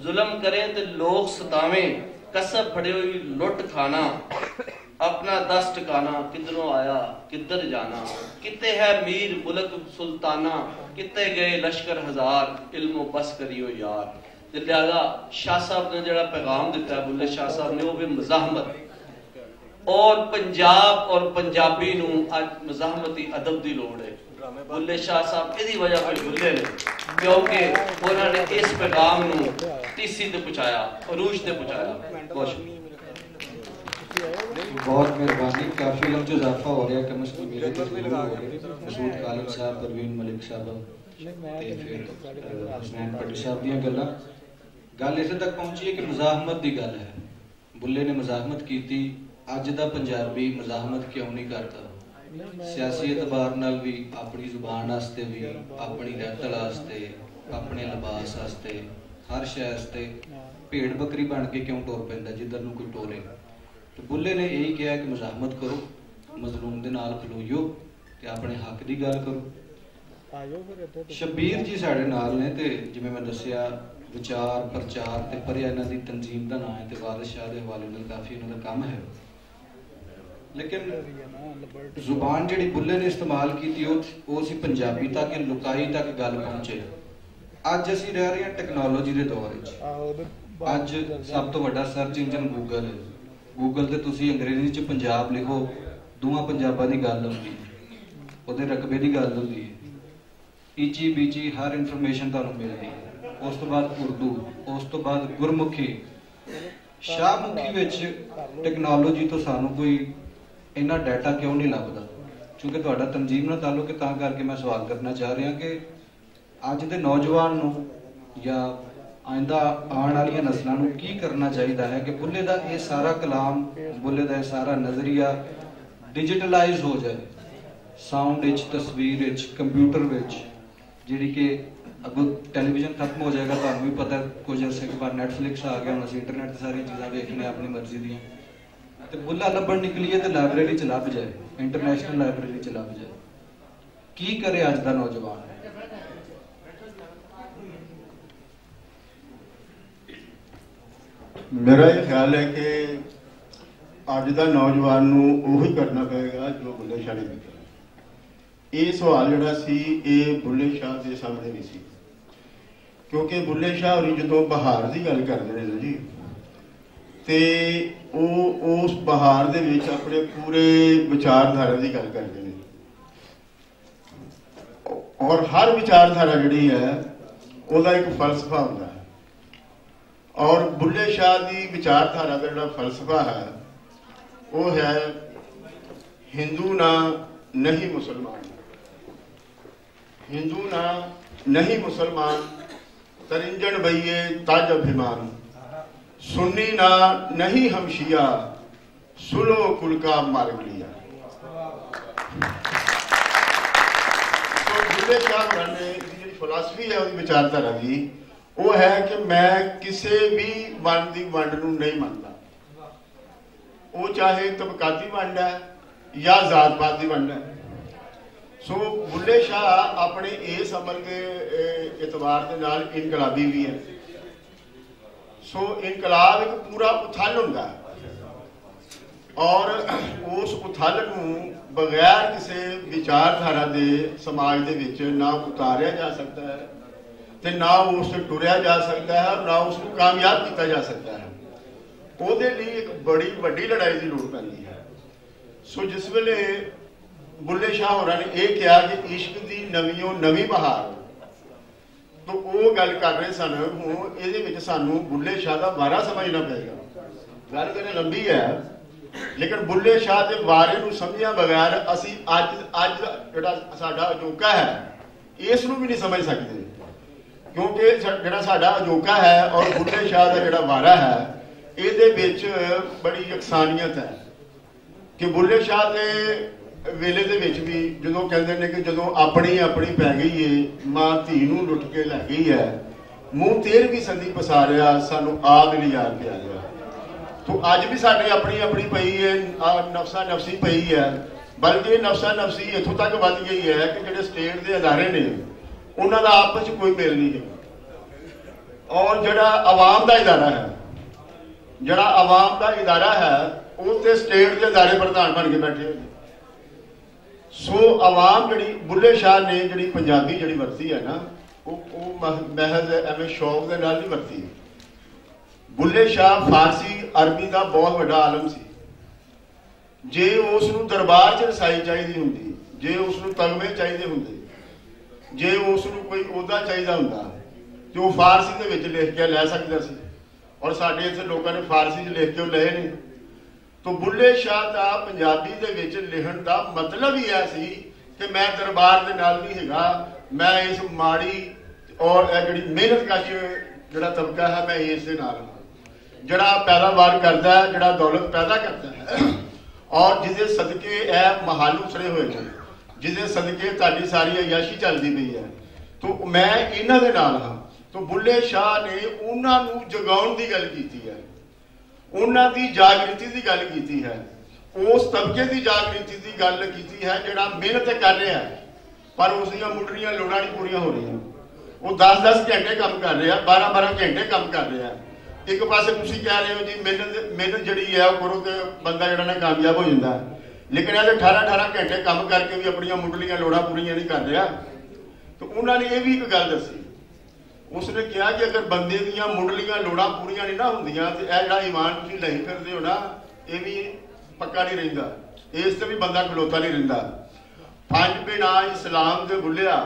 जुल्म करे ते लोग सतावें, कसब फड़े हुई लुट खाना, अपना दस ठिकाना किधरों आया किधर जाना, किते है मीर मुल्क सुल्ताना, किते गए लश्कर हजार, इल्मो बस करियो यार। लिहाजा शाह साहब ने जो पैगाम दिता है बुल्ले शाह साहब ने, वो भी मज़ाहमत और पंजाब और पंजाबी नू अज मज़ाहमती अदब की लोड़ है। बुल्ले शाह साहब इहदी वजह पर बुल्ले ने क्योंकि उन्होंने इस पैगाम नू तीसी ते पहुंचाया, अरूज ते पहुंचाया। बहुत मेहरबानी। काफी लफ्ज इजाफा हो रहा है, कम से कम मेरे तो जरूर हो रहा है। मसूद खालिद साहब, परवीन मलिक साहब ते फिर हुसैन भट्ट साहब दी गल्लां गल इत्थे तक पहुंची है कि मज़ाहमत की गल है। बुल्ले ने मज़ाहमत की, अज दा पंजाबी मज़ाहमत क्यों नहीं करता? सियासी एतबार नाल भी, अपनी जुबान वास्ते भी, अपनी रहतल वास्ते, अपने लिबास वास्ते, हर शय वास्ते भेड़ बकरी बन के क्यों टुर पैंदा जिधर नूं कोई टोरे। तो बुल्ले ने यही कहा कि मज़ाहमत करो, मजलूम दे नाल खलोइयो ते अपने हक की गल करो। शबीर जी साडे नाल ने ते जिवें मैं दस्सिया विचार प्रचार ते पढ़िया इन्हां दी तंजीम दा नाम है ते वारिस शाह दे हवाले नाल काफ़ी इन्हां दा काम है। लेकिन जुबान जिहड़ी बुल्ले ने इस्तेमाल की वो सी पंजाबी तक लुकाई तक गल पहुंचे। अज असीं रह रहे हैं टैक्नोलॉजी के दौर विच। अज सब तो वड्डा सर्च इंजन गूगल है। गूगल ते तुसीं अंग्रेजी च पंजाब लिखो, दूआं पंजाबां दी गल आउंदी है, उहदे रकबे की गल होंदी है, ईची बीची हर इनफॉर्मेशन तुहानूं मिलदी है। उस तो बाद उर्दू, उस तो बाद गुरमुखी, शाहमुखी विच टैक्नोलॉजी तो सानूं कोई इन्ना डाटा क्यों नहीं लभदा? क्योंकि तुहाडा तंजीम नाल ताल्लुक है, तां करके मैं सवाल करना चाह रहा कि अज दे नौजवान नूं या आइंदा आने वाली नस्लों को की करना चाहिए है कि बुल्ले का यह सारा कलाम, बुल्ले का यह सारा नज़रिया डिजिटलाइज हो जाए, साउंड विच, तस्वीर विच, कंप्यूटर विच, जी कि अगों टैलीविजन खत्म हो जाएगा। तुहानूं भी पता कुछ अर्से के बाद नैटफ्लिक्स आ गया, हम इंटरनेट से सारी चीज़ां देखने अपनी मर्जी दी। तो बुल्ला लभण निकलीए तो लाइब्रेरी च लभ जाए, इंटरनेशनल लाइब्रेरी च लभ जाए। की करे अज का नौजवान? मेरा ये ख्याल है कि अज का नौजवान उही करना पड़ेगा जो बुल्ले शाह ने किया। ये सवाल जोड़ा सी ये बुल्ले शाह के सामने नहीं सी, क्योंकि बुल्ले शाह होरी जो बहार की गल करते हैं जी, तो उस बहार दे विच अपने पूरे विचारधारा की गल करते हैं और हर विचारधारा जिहड़ी है उसका एक फलसफा होता है। और बुल्ले शाह की विचारधारा का जो फलसफा है वो है हिंदू ना नहीं मुसलमान, हिंदू ना नहीं मुसलमान, तरिंजन बइये ताज अभिमान, सुन्नी ना नहीं हम शिया सुलो कुल का मार्ग लिया। तो बुल्ले शाह ने जी फिलासफी है उसकी विचारधारा की वो है कि मैं किसी भी वंड की वंड नूं नहीं मानता, वो चाहे तबकाती वंड है या जात पात की वंड है। सो बुल्ले शाह अपने इस अमल के एतबार के नाल इनकलाबी भी है। सो इनकलाब एक पूरा उथल हुंदा और उस उथल नूं बगैर किसी विचारधारा के समाज दे विच ना उतारिया जा सकता है ते ना उससे टुरिया जा सकता है और ना उसको कामयाब किया जा सकता है। ਉਹਦੇ ਲਈ एक बड़ी वड्डी लड़ाई की लोड़ पैंदी है। सो जिस वेले बुल्ले शाह होरां ने यह कहा कि इश्क की नवीं नवीं बहार, तो वो गल कर रहे सन हुण इहदे विच सानू बुल्ले शाह का वारा समझना पेगा। गल करें लंबी है लेकिन बुल्ले शाह के वारे नूं समझिया बगैर असीं अज जिहड़ा साडा अजोका है इस नूं भी नहीं समझ सकते, क्योंकि जिहड़ा साडा अजोका है और बुल्ले शाह का जिहड़ा वारा है इहदे विच बड़ी यकसानियत है कि बुल्ले शाह के वेले दे विच भी जदों कहंदे ने कि जदों अपनी अपनी पै गई है मां धी नूं लुट के लै गई है मूँह 13वीं सदी पसारिया सानू आग लियार प्यारिया। तो अज भी साडी अपनी अपनी पई है, नफसा नफसी पई है, बल्कि नफसा नफसी इत्थों तक वध गई है कि जिहड़े स्टेट के अदारे ने उन्हां दा आपस च कोई मेल नहीं है और जिहड़ा आवाम दा इदारा है, जिहड़ा आवाम दा इदारा है वो ते स्टेट के अदारे प्रधान बन के बैठे हुए। सो आवाम जी बुल्ले शाह ने जी पंजाबी जी वरती है ना वो महज एवं शौक के नाल नहीं वरती। बुल्ले शाह फारसी अरबी का बहुत बड़ा आलम सी। जे उसनूं दरबार च रसाई चाहिए होंदी, जे उसनूं तगमे चाहिए होंदे, जे उसनूं कोई ओहदा चाहिए होंदा तो वो फारसी दे विच लिख के लै सकदा सी और साडे इत्थे लोकां ने फारसी च लिख के लए ने। तो बुल्ले शाह का पंजाबी दे विच लिखण का मतलब ही यह सी कि मैं दरबार दे नाल नहीं हैगा, मैं इस माड़ी और जिहड़ी मेहनत कश जिहड़ा तबका है मैं इस दे नाल जिहड़ा पैदावार करता है, जिहड़ा दौलत पैदा करता है और जिसे सदके यह महल उछड़े हुए हैं, जिसे सदके तुहाडी सारी अयाशी चलती पई है, तो मैं इन्हां दे नाल हां। तो बुल्ले शाह ने उन्हां नूं जगाउण दी गल कीती है, उन्हां दी जागृति की गल की है, उस तबके की जागृति की गल की है जिहड़ा मेहनत कर रहा है पर उसदियां मुंडलियां लोड़ां नहीं पूरीਆਂ हो रही। वो 10-10 घंटे काम कर रहा, 12-12 घंटे काम कर रहा। एक पासे तुसीं कह रहे हो जी मेहनत जिहड़ी है वो करो तो बंदा जिहड़ा ना कामयाब हो जाता है, लेकिन ये 18-18 घंटे काम करके भी अपनी मुंडलियां लोड़ां पूरीਆਂ नहीं कर रहा। तो उन्होंने ये भी एक गल दसी, उसने कहा कि अगर बंदे दियां मुंडलियां लोड़ां पूरीਆਂ नहीं ना होंदियां तो यह जिहड़ा ईमान तुसीं लई फिरदे हो ना ये भी पक्का नहीं रहिंदा, इस ते भी बंदा खलोता नहीं रहिंदा। 5 बिना इस्लाम दे बुल्लिया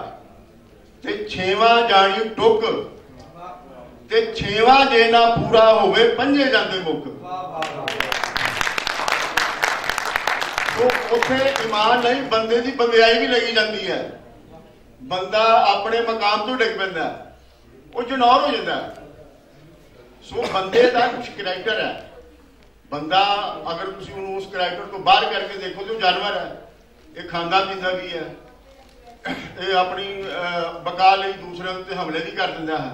ते 6वां जानी टुक ते 6वां जे ना पूरा होवे 5 जांदे मुक। तो उत्थे ईमान नहीं बंदे की बंदियाई भी लगी जाती है, बंदा अपने मकाम तो डिग पैंदा वो जनौर हो जाता है। सो बंदे का कुछ करैक्टर है, बंदा अगर तुम उस करैक्टर को बाहर करके देखो तो जानवर है, ये खांदा पींदा भी है, ये अपनी बका लई दूसरे उत्ते हमले भी कर दिंदा है।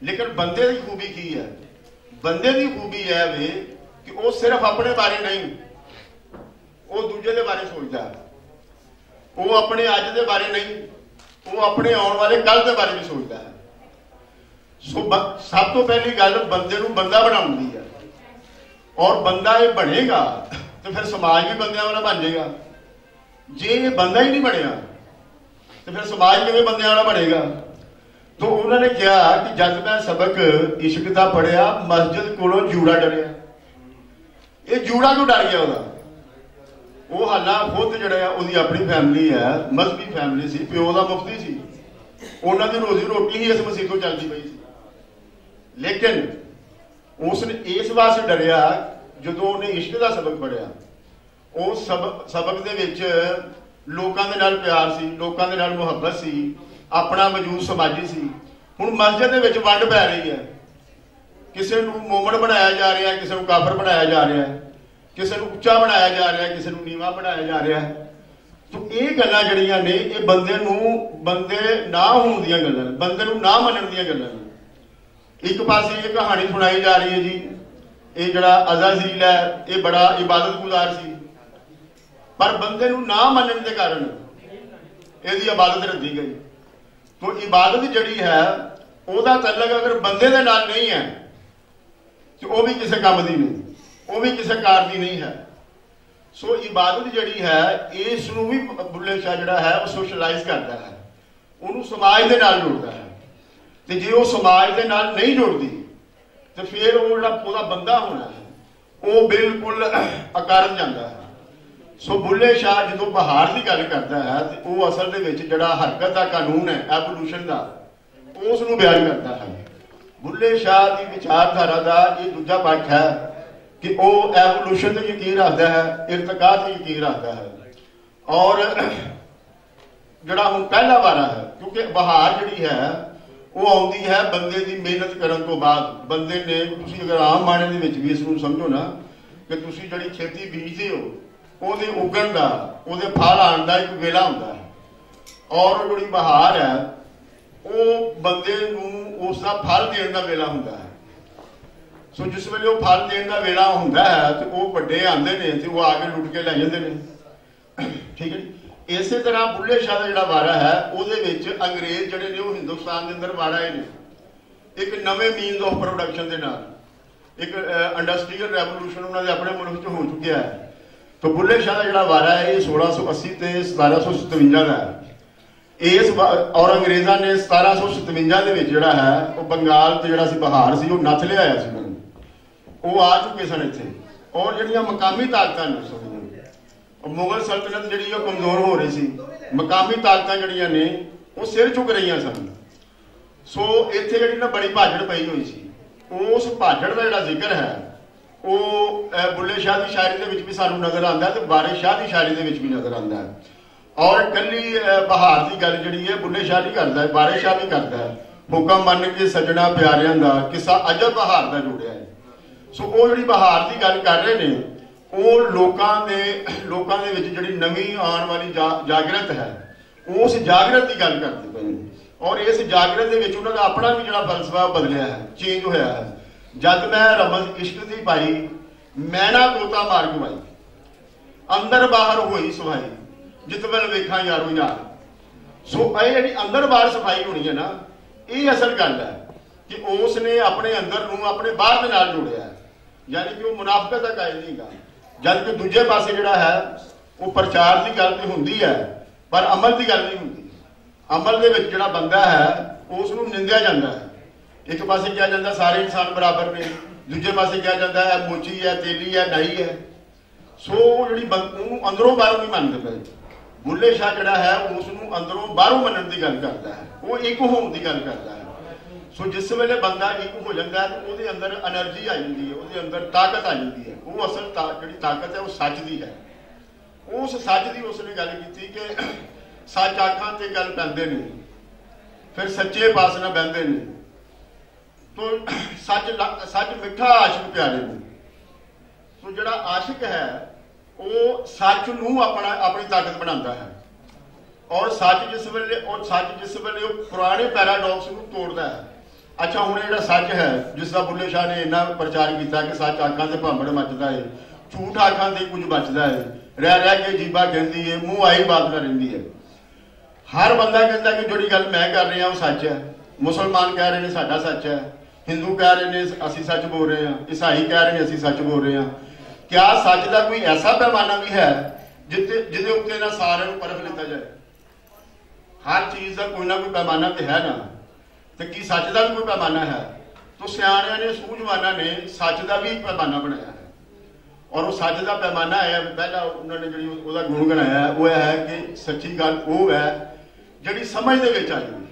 लेकिन बंदे की खूबी की है, बंदे की खूबी है वे कि वो सिर्फ अपने बारे नहीं, वो दूजे के बारे सोचता है, वो अपने अज के बारे नहीं, वो अपने आने वाले कल के बारे भी सोचता है। सो सब तो पहली गल बंदे नूं बंदा बनाउंदी है, और बंदा ये बनेगा तो फिर समाज भी बंदियां वाला बन जाएगा। जे ये बंदा ही नहीं बनया तो फिर समाज किवें बंदियां वाला बनेगा। तो उन्होंने कहा कि जब मैं सबक इश्क का पढ़िया मस्जिद कोलों जूड़ा डरिया। ये जूड़ा क्यों डर गया ਉਹਦਾ? वो हाला खुद जिहड़ा ਉਹਦੀ अपनी फैमिली है, मजहबी फैमिली सी, प्यो का मुफ्ती सी, उन्होंने रोजी रोटी ही इस मसीह तो चलती पई सी। लेकिन उसने इस वास्ते डरिया जो उन्हें इश्क का सबक पढ़िया, उस सबक दे विच लोकां दे नाल प्यार सी, लोकां दे नाल मुहब्बत सी, अपना वजूद समाजी सी। हुण मस्जिद दे विच वंड पै रही है, ਕਿਸੇ ਨੂੰ ਮੋਮਨ ਬਣਾਇਆ ਜਾ ਰਿਹਾ, ਕਿਸੇ ਨੂੰ ਕਾਫਰ ਬਣਾਇਆ ਜਾ ਰਿਹਾ, ਕਿਸੇ ਨੂੰ ਉੱਚਾ ਬਣਾਇਆ ਜਾ ਰਿਹਾ, ਕਿਸੇ ਨੂੰ ਨੀਵਾਂ ਬਣਾਇਆ ਜਾ ਰਿਹਾ। ਤੋ ਇਹ ਗੱਲਾਂ ਜਿਹੜੀਆਂ ਨੇ ਇਹ ਬੰਦੇ ਨਾ ਹੋਣ ਦੀਆਂ ਗੱਲਾਂ ਨੇ, ਬੰਦੇ ਨੂੰ ਨਾ ਮੰਨਣ ਦੀਆਂ ਗੱਲਾਂ ਨੇ। ਇੱਕ ਪਾਸੇ ਇਹ ਕਹਾਣੀ ਸੁਣਾਈ ਜਾ ਰਹੀ ਹੈ ਜੀ, ਇਹ ਜਿਹੜਾ ਅਜ਼ਾਜ਼ੀਲ ਹੈ ਇਹ ਬੜਾ ਇਬਾਦਤਗੁਜ਼ਾਰ ਸੀ, ਪਰ ਬੰਦੇ ਨੂੰ ਨਾ ਮੰਨਣ ਦੇ ਕਾਰਨ ਇਹਦੀ ਇਬਾਦਤ ਰੱਦੀ ਗਈ। ਤੋ ਇਬਾਦਤ ਜਿਹੜੀ ਹੈ ਉਹਦਾ ਤਅਲਕ ਅਗਰ ਬੰਦੇ ਦੇ ਨਾਲ ਨਹੀਂ ਹੈ ਤੇ ਉਹ ਵੀ ਕਿਸੇ ਕੰਮ ਦੀ ਨਹੀਂ, ਉਹ ਵੀ ਕਿਸੇ ਕਾਰ ਦੀ ਨਹੀਂ ਹੈ। ਸੋ ਇਬਾਦਤ ਜਿਹੜੀ ਹੈ ਇਸ ਨੂੰ ਵੀ ਬੁੱਲੇ ਸ਼ਾਹ ਜਿਹੜਾ ਹੈ ਉਹ ਸੋਸ਼ਲਾਈਜ਼ ਕਰਦਾ ਹੈ, ਉਹਨੂੰ ਸਮਾਜ ਦੇ ਨਾਲ ਜੋੜਦਾ ਹੈ। ਤੇ ਜੇ ਉਹ ਸਮਾਜ ਦੇ ਨਾਲ ਨਹੀਂ ਜੁੜਦੀ ਤੇ ਫਿਰ ਉਹ ਜਿਹੜਾ ਉਹਦਾ ਬੰਦਾ ਹੋਣਾ ਹੈ ਉਹ ਬਿਲਕੁਲ ਅਕਾਰਨ ਜਾਂਦਾ ਹੈ। ਸੋ ਬੁੱਲੇ ਸ਼ਾਹ ਜਦੋਂ ਬਹਾਰ ਦੀ ਗੱਲ ਕਰਦਾ ਹੈ ਤੇ ਉਹ ਅਸਲ ਦੇ ਵਿੱਚ ਜਿਹੜਾ ਹਰਕਤ ਦਾ ਕਾਨੂੰਨ ਹੈ ਐਵੋਲੂਸ਼ਨ ਦਾ, ਉਸ ਨੂੰ ਬਿਆਨ ਕਰਦਾ ਹੈ। ਬੁੱਲੇ ਸ਼ਾਹ ਦੀ ਵਿਚਾਰਧਾਰਾ ਦਾ ਇਹ ਦੂਜਾ ਪੱਖ ਹੈ ਕਿ ਉਹ ਐਵੋਲੂਸ਼ਨ ਤੇ ਯਕੀਨ ਰੱਖਦਾ ਹੈ, ਇਰਤਕਾ ਤੇ ਯਕੀਨ ਰੱਖਦਾ ਹੈ। ਔਰ ਜਿਹੜਾ ਹੁਣ ਪਹਿਲਾ ਵਾਰਾ ਹੈ, ਕਿਉਂਕਿ ਬਹਾਰ ਜਿਹੜੀ ਹੈ ਉਹ ਆਉਂਦੀ ਹੈ ਬੰਦੇ ਦੀ ਮਿਹਨਤ ਕਰਨ ਤੋਂ ਬਾਅਦ। ਬੰਦੇ ਨੇ, ਤੁਸੀਂ ਅਗਰ ਆਮ ਮਾਣੇ ਦੇ ਵਿੱਚ ਵੀ ਇਸ ਨੂੰ ਸਮਝੋ ਨਾ ਕਿ ਤੁਸੀਂ ਜਿਹੜੀ ਖੇਤੀ ਬੀਜਦੇ ਹੋ ਉਹਦੇ ਉਗਣ ਦਾ, ਉਹਦੇ ਫਲ ਆਉਣ ਦਾ ਇੱਕ ਵੇਲਾ ਹੁੰਦਾ ਹੈ। ਔਰ ਜਿਹੜੀ ਬਹਾਰ ਹੈ ਉਹ ਬੰਦੇ ਨੂੰ ਉਸ ਦਾ ਫਲ ਦੇਣ ਦਾ ਵੇਲਾ ਹੁੰਦਾ ਹੈ। ਸੋ ਜਿਸ ਵੇਲੇ ਉਹ ਫਲ ਦੇਣ ਦਾ ਵੇਲਾ ਹੁੰਦਾ ਹੈ ਤੇ ਉਹ ਵੱਡੇ ਆਉਂਦੇ ਨੇ ਤੇ ਉਹ ਆ ਕੇ ਲੁੱਟ ਕੇ ਲੈ ਜਾਂਦੇ ਨੇ, ਠੀਕ ਹੈ। ਇਸੇ ਤਰ੍ਹਾਂ ਬੁੱਲੇ ਸ਼ਾਹ ਦਾ ਜਿਹੜਾ ਵਾਰਾ ਹੈ ਉਹਦੇ ਵਿੱਚ ਅੰਗਰੇਜ਼ ਜਿਹੜੇ ਨੇ ਉਹ ਹਿੰਦੁਸਤਾਨ ਦੇ ਅੰਦਰ ਵਾਰ ਆਏ ਨੇ ਇੱਕ ਨਵੇਂ ਮੀਨਸ ਆਫ ਪ੍ਰੋਡਕਸ਼ਨ ਦੇ ਨਾਲ। ਇੱਕ ਇੰਡਸਟਰੀਅਲ ਰੈਵੋਲੂਸ਼ਨ ਉਹਨਾਂ ਦੇ ਆਪਣੇ ਮੁਲਕ 'ਚ ਹੋ ਚੁੱਕਿਆ ਹੈ। ਤਾਂ ਬੁੱਲੇ ਸ਼ਾਹ ਦਾ ਜਿਹੜਾ ਵਾਰਾ ਹੈ ਇਹ 1680 ਤੇ 1757 ਦਾ ਹੈ। ਇਸ ਔਰ ਅੰਗਰੇਜ਼ਾਂ ਨੇ 1757 ਦੇ ਵਿੱਚ ਜਿਹੜਾ ਹੈ ਉਹ ਬੰਗਾਲ ਤੇ ਜਿਹੜਾ ਸੀ ਬਹਾਰ ਸੀ ਉਹ ਨੱਥ ਲਿਆਇਆ ਸੀ, ਉਹ ਆ ਚੁੱਕੇ ਸਨ ਇੱਥੇ। ਔਰ ਜਿਹੜੀਆਂ ਮਕਾਮੀ ਤਾਕਤਾਂ ਨੇ, ਮੁਗਲ ਸਲਤਨਤ ਜਿਹੜੀ ਉਹ ਕਮਜ਼ੋਰ ਹੋ ਰਹੀ ਸੀ, ਮਕਾਮੀ ਤਾਕਤਾਂ ਜਿਹੜੀਆਂ ਨੇ ਉਹ ਸਿਰ ਚੁੱਕ ਰਹੀਆਂ ਸਨ। ਸੋ ਇੱਥੇ ਜਿਹੜੀ ਨਾ ਬੜੀ ਭਾਜੜ ਪਈ ਹੋਈ ਸੀ। ਉਸ ਭਾਜੜ ਦਾ ਜਿਹੜਾ ਜ਼ਿਕਰ ਹੈ ਉਹ ਬੁੱਲੇ ਸ਼ਾਹ ਦੀ ਸ਼ਾਇਰੀ ਦੇ ਵਿੱਚ ਵੀ ਸਾਨੂੰ ਨਜ਼ਰ ਆਉਂਦਾ ਤੇ ਵਾਰਿਸ ਸ਼ਾਹ ਦੀ ਸ਼ਾਇਰੀ ਦੇ ਵਿੱਚ ਵੀ ਨਜ਼ਰ ਆਉਂਦਾ ਹੈ। ਔਰ ਇਕੱਲੀ ਬਹਾਰ ਦੀ ਗੱਲ ਜਿਹੜੀ ਹੈ ਬੁੱਲੇ ਸ਼ਾਹ ਨਹੀਂ ਕਰਦਾ, ਵਾਰਿਸ ਸ਼ਾਹ ਵੀ ਕਰਦਾ ਹੈ। ਹੁਕਮ ਮੰਨ ਕੇ ਸੱਜਣਾ ਪਿਆਰਿਆਂ ਦਾ ਕਿੱਸਾ ਅਜਬ ਬਹਾਰ ਦਾ ਜੋੜਿਆ ਹੈ। ਸੋ ਉਹ ਜਿਹੜੀ ਬਹਾਰ ਦੀ ਗੱਲ ਕਰ ਰਹੇ ਨੇ ਉਹ ਲੋਕਾਂ ਦੇ ਵਿੱਚ ਜਿਹੜੀ ਨਵੀਂ ਆਉਣ ਵਾਲੀ ਜਾਗਰਤ ਹੈ ਉਸ ਜਾਗਰਤ ਦੀ ਗੱਲ ਕਰਦੇ ਪਏ ਨੇ। ਔਰ ਇਸ ਜਾਗਰਤ ਦੇ ਵਿੱਚ ਉਹਨਾਂ ਦਾ ਆਪਣਾ ਵੀ ਜਿਹੜਾ ਫਲਸਫਾ ਬਦਲਿਆ ਹੈ, ਚੇਂਜ ਹੋਇਆ ਹੈ। ਜਦ ਮੈਂ ਰਮਜ਼ ਇਸ਼ਕ ਦੀ ਪਾਈ ਮੈਨਾ ਤੋਤਾ ਮਾਰ ਗਵਾਈ, ਅੰਦਰ ਬਾਹਰ ਹੋਈ ਸਫਾਈ ਜਿਤ ਵੱਲ ਵੇਖਾਂ ਯਾਰੋ ਯਾਰ। ਸੋ ਇਹ ਜਿਹੜੀ ਅੰਦਰ ਬਾਹਰ ਸਫਾਈ ਹੋਣੀ ਹੈ ਨਾ, ਇਹ ਅਸਲ ਗੱਲ ਹੈ ਕਿ ਉਸ ਨੇ ਆਪਣੇ ਅੰਦਰ ਨੂੰ ਆਪਣੇ ਬਾਹਰ ਦੇ ਨਾਲ ਜੋੜਿਆ ਹੈ। ਯਾਨੀ ਕਿ ਉਹ ਮੁਨਾਫਕਤ ਦਾ ਕਾਇਲ ਨਹੀਂ ਗਾ। ਜਦ ਕਿ ਦੂਜੇ ਪਾਸੇ ਜਿਹੜਾ ਹੈ ਉਹ ਪ੍ਰਚਾਰ ਦੀ ਗੱਲ ਤੇ ਹੁੰਦੀ ਹੈ ਪਰ ਅਮਲ ਦੀ ਗੱਲ ਨਹੀਂ ਹੁੰਦੀ। ਅਮਲ ਦੇ ਵਿੱਚ ਜਿਹੜਾ ਬੰਦਾ ਹੈ ਉਸ ਨੂੰ ਨਿੰਦਿਆ ਜਾਂਦਾ ਹੈ। ਇੱਕ ਪਾਸੇ ਕਿਹਾ ਜਾਂਦਾ ਸਾਰੇ ਇਨਸਾਨ ਬਰਾਬਰ ਨੇ, ਦੂਜੇ ਪਾਸੇ ਕਿਹਾ ਜਾਂਦਾ ਹੈ ਮੋਚੀ ਹੈ, ਤੇਲੀ ਹੈ, ਨਾਈ ਹੈ। ਸੋ ਜਿਹੜੀ ਉਹਨੂੰ ਅੰਦਰੋਂ ਬਾਹਰੋਂ ਨਹੀਂ ਮੰਨਦੇ ਪਏ। ਬੁੱਲੇ ਸ਼ਾਹ ਜਿਹੜਾ ਹੈ ਉਸ ਨੂੰ ਅੰਦਰੋਂ ਬਾਹਰੋਂ ਮੰਨਣ ਦੀ ਗੱਲ ਕਰਦਾ ਹੈ, ਉਹ ਇੱਕ ਹੋਣ ਦੀ ਗੱਲ ਕਰਦਾ ਹੈ। ਸੋ ਜਿਸ ਵੇਲੇ ਬੰਦਾ ਇੱਕ ਹੋ ਜਾਂਦਾ ਹੈ ਤਾਂ ਉਹਦੇ ਅੰਦਰ એનર્ਜੀ ਆ ਜਾਂਦੀ ਹੈ, ਉਹਦੇ ਅੰਦਰ ਤਾਕਤ ਆ ਜਾਂਦੀ ਹੈ। ਉਹ ਅਸਲ ਜਿਹੜੀ ਤਾਕਤ ਹੈ ਉਹ ਸੱਚ ਦੀ ਹੈ। ਉਸ ਸੱਚ ਦੀ ਉਸਨੇ ਗੱਲ ਕੀਤੀ ਕਿ ਸੱਚ ਆਖਾਂ ਤੇ ਗੱਲ ਪੈਂਦੇ ਨੇ, ਫਿਰ ਸੱਚੇ ਪਾਸ ਨਾਲ ਬਹਿੰਦੇ ਨੇ। ਤੋ ਸੱਚ ਮਿੱਠਾ ਆਸ਼ਿਕ ਪਿਆਰੇ ਨੂੰ। ਸੋ ਜਿਹੜਾ ਆਸ਼ਿਕ ਹੈ ਉਹ ਸੱਚ ਨੂੰ ਆਪਣੀ ਤਾਕਤ ਬਣਾਉਂਦਾ ਹੈ। ਔਰ ਸੱਚ ਜਿਸ ਵੇਲੇ ਉਹ ਪੁਰਾਣੇ ਪੈਰਾਡੌਕਸ ਨੂੰ ਤੋੜਦਾ ਹੈ। ਅੱਛਾ, ਹੁਣ ਜਿਹੜਾ ਸੱਚ ਹੈ ਜਿਸ ਦਾ ਬੁੱਲੇ ਸ਼ਾਹ ਨੇ ਇੰਨਾ ਪ੍ਰਚਾਰ ਕੀਤਾ ਕਿ ਸੱਚ ਆਖਾਂ ਤੇ ਭਾਂਬੜ ਮੱਚਦਾ ਹੈ, ਝੂਠ ਆਖਾਂ ਤੇ ਕੁਝ ਬਚਦਾ ਹੈ, ਰਹਿ ਕੇ ਜੀਭਾ ਕਹਿੰਦੀ ਹੈ, ਮੂੰਹ ਆਈ ਬਾਤ ਨਾ ਰਹਿੰਦੀ ਹੈ। ਹਰ ਬੰਦਾ ਕਹਿੰਦਾ ਕਿ ਜਿਹੜੀ ਗੱਲ ਮੈਂ ਕਰ ਰਿਹਾ ਉਹ ਸੱਚ ਹੈ। ਮੁਸਲਮਾਨ ਕਹਿ ਰਹੇ ਨੇ ਸਾਡਾ ਸੱਚ ਹੈ, ਹਿੰਦੂ ਕਹਿ ਰਹੇ ਨੇ ਅਸੀਂ ਸੱਚ ਬੋਲ ਰਹੇ ਹਾਂ, ਈਸਾਈ ਕਹਿ ਰਹੇ ਨੇ ਅਸੀਂ ਸੱਚ ਬੋਲ ਰਹੇ ਹਾਂ। ਕਿਆ ਸੱਚ ਦਾ ਕੋਈ ਐਸਾ ਪੈਮਾਨਾ ਵੀ ਹੈ ਜਿਹਦੇ ਉੱਤੇ ਨਾ ਸਾਰਿਆਂ ਨੂੰ ਪਰਖ ਲਿੱਤਾ ਜਾਏ? ਹਰ ਚੀਜ਼ ਦਾ ਕੋਈ ਨਾ ਕੋਈ ਪੈਮਾਨਾ ਤੇ ਹੈ ਨਾ, ਤੇ ਕੀ ਸੱਚ ਦਾ ਵੀ ਕੋਈ ਪੈਮਾਨਾ ਹੈ? ਤਾਂ ਸਿਆਣਿਆਂ ਨੇ, ਸੂਝਵਾਨਾਂ ਨੇ ਸੱਚ ਦਾ ਵੀ ਇੱਕ ਪੈਮਾਨਾ ਬਣਾਇਆ ਹੈ। ਔਰ ਉਹ ਸੱਚ ਦਾ ਪੈਮਾਨਾ ਹੈ, ਪਹਿਲਾਂ ਉਹਨਾਂ ਨੇ ਜਿਹੜੀ ਉਹਦਾ ਗੁਣ ਗਣਾਇਆ ਉਹ ਹੈ ਕਿ ਸੱਚੀ ਗੱਲ ਉਹ ਹੈ ਜਿਹੜੀ ਸਮਝ ਦੇ ਵਿੱਚ ਆ ਜਾਂਦੀ।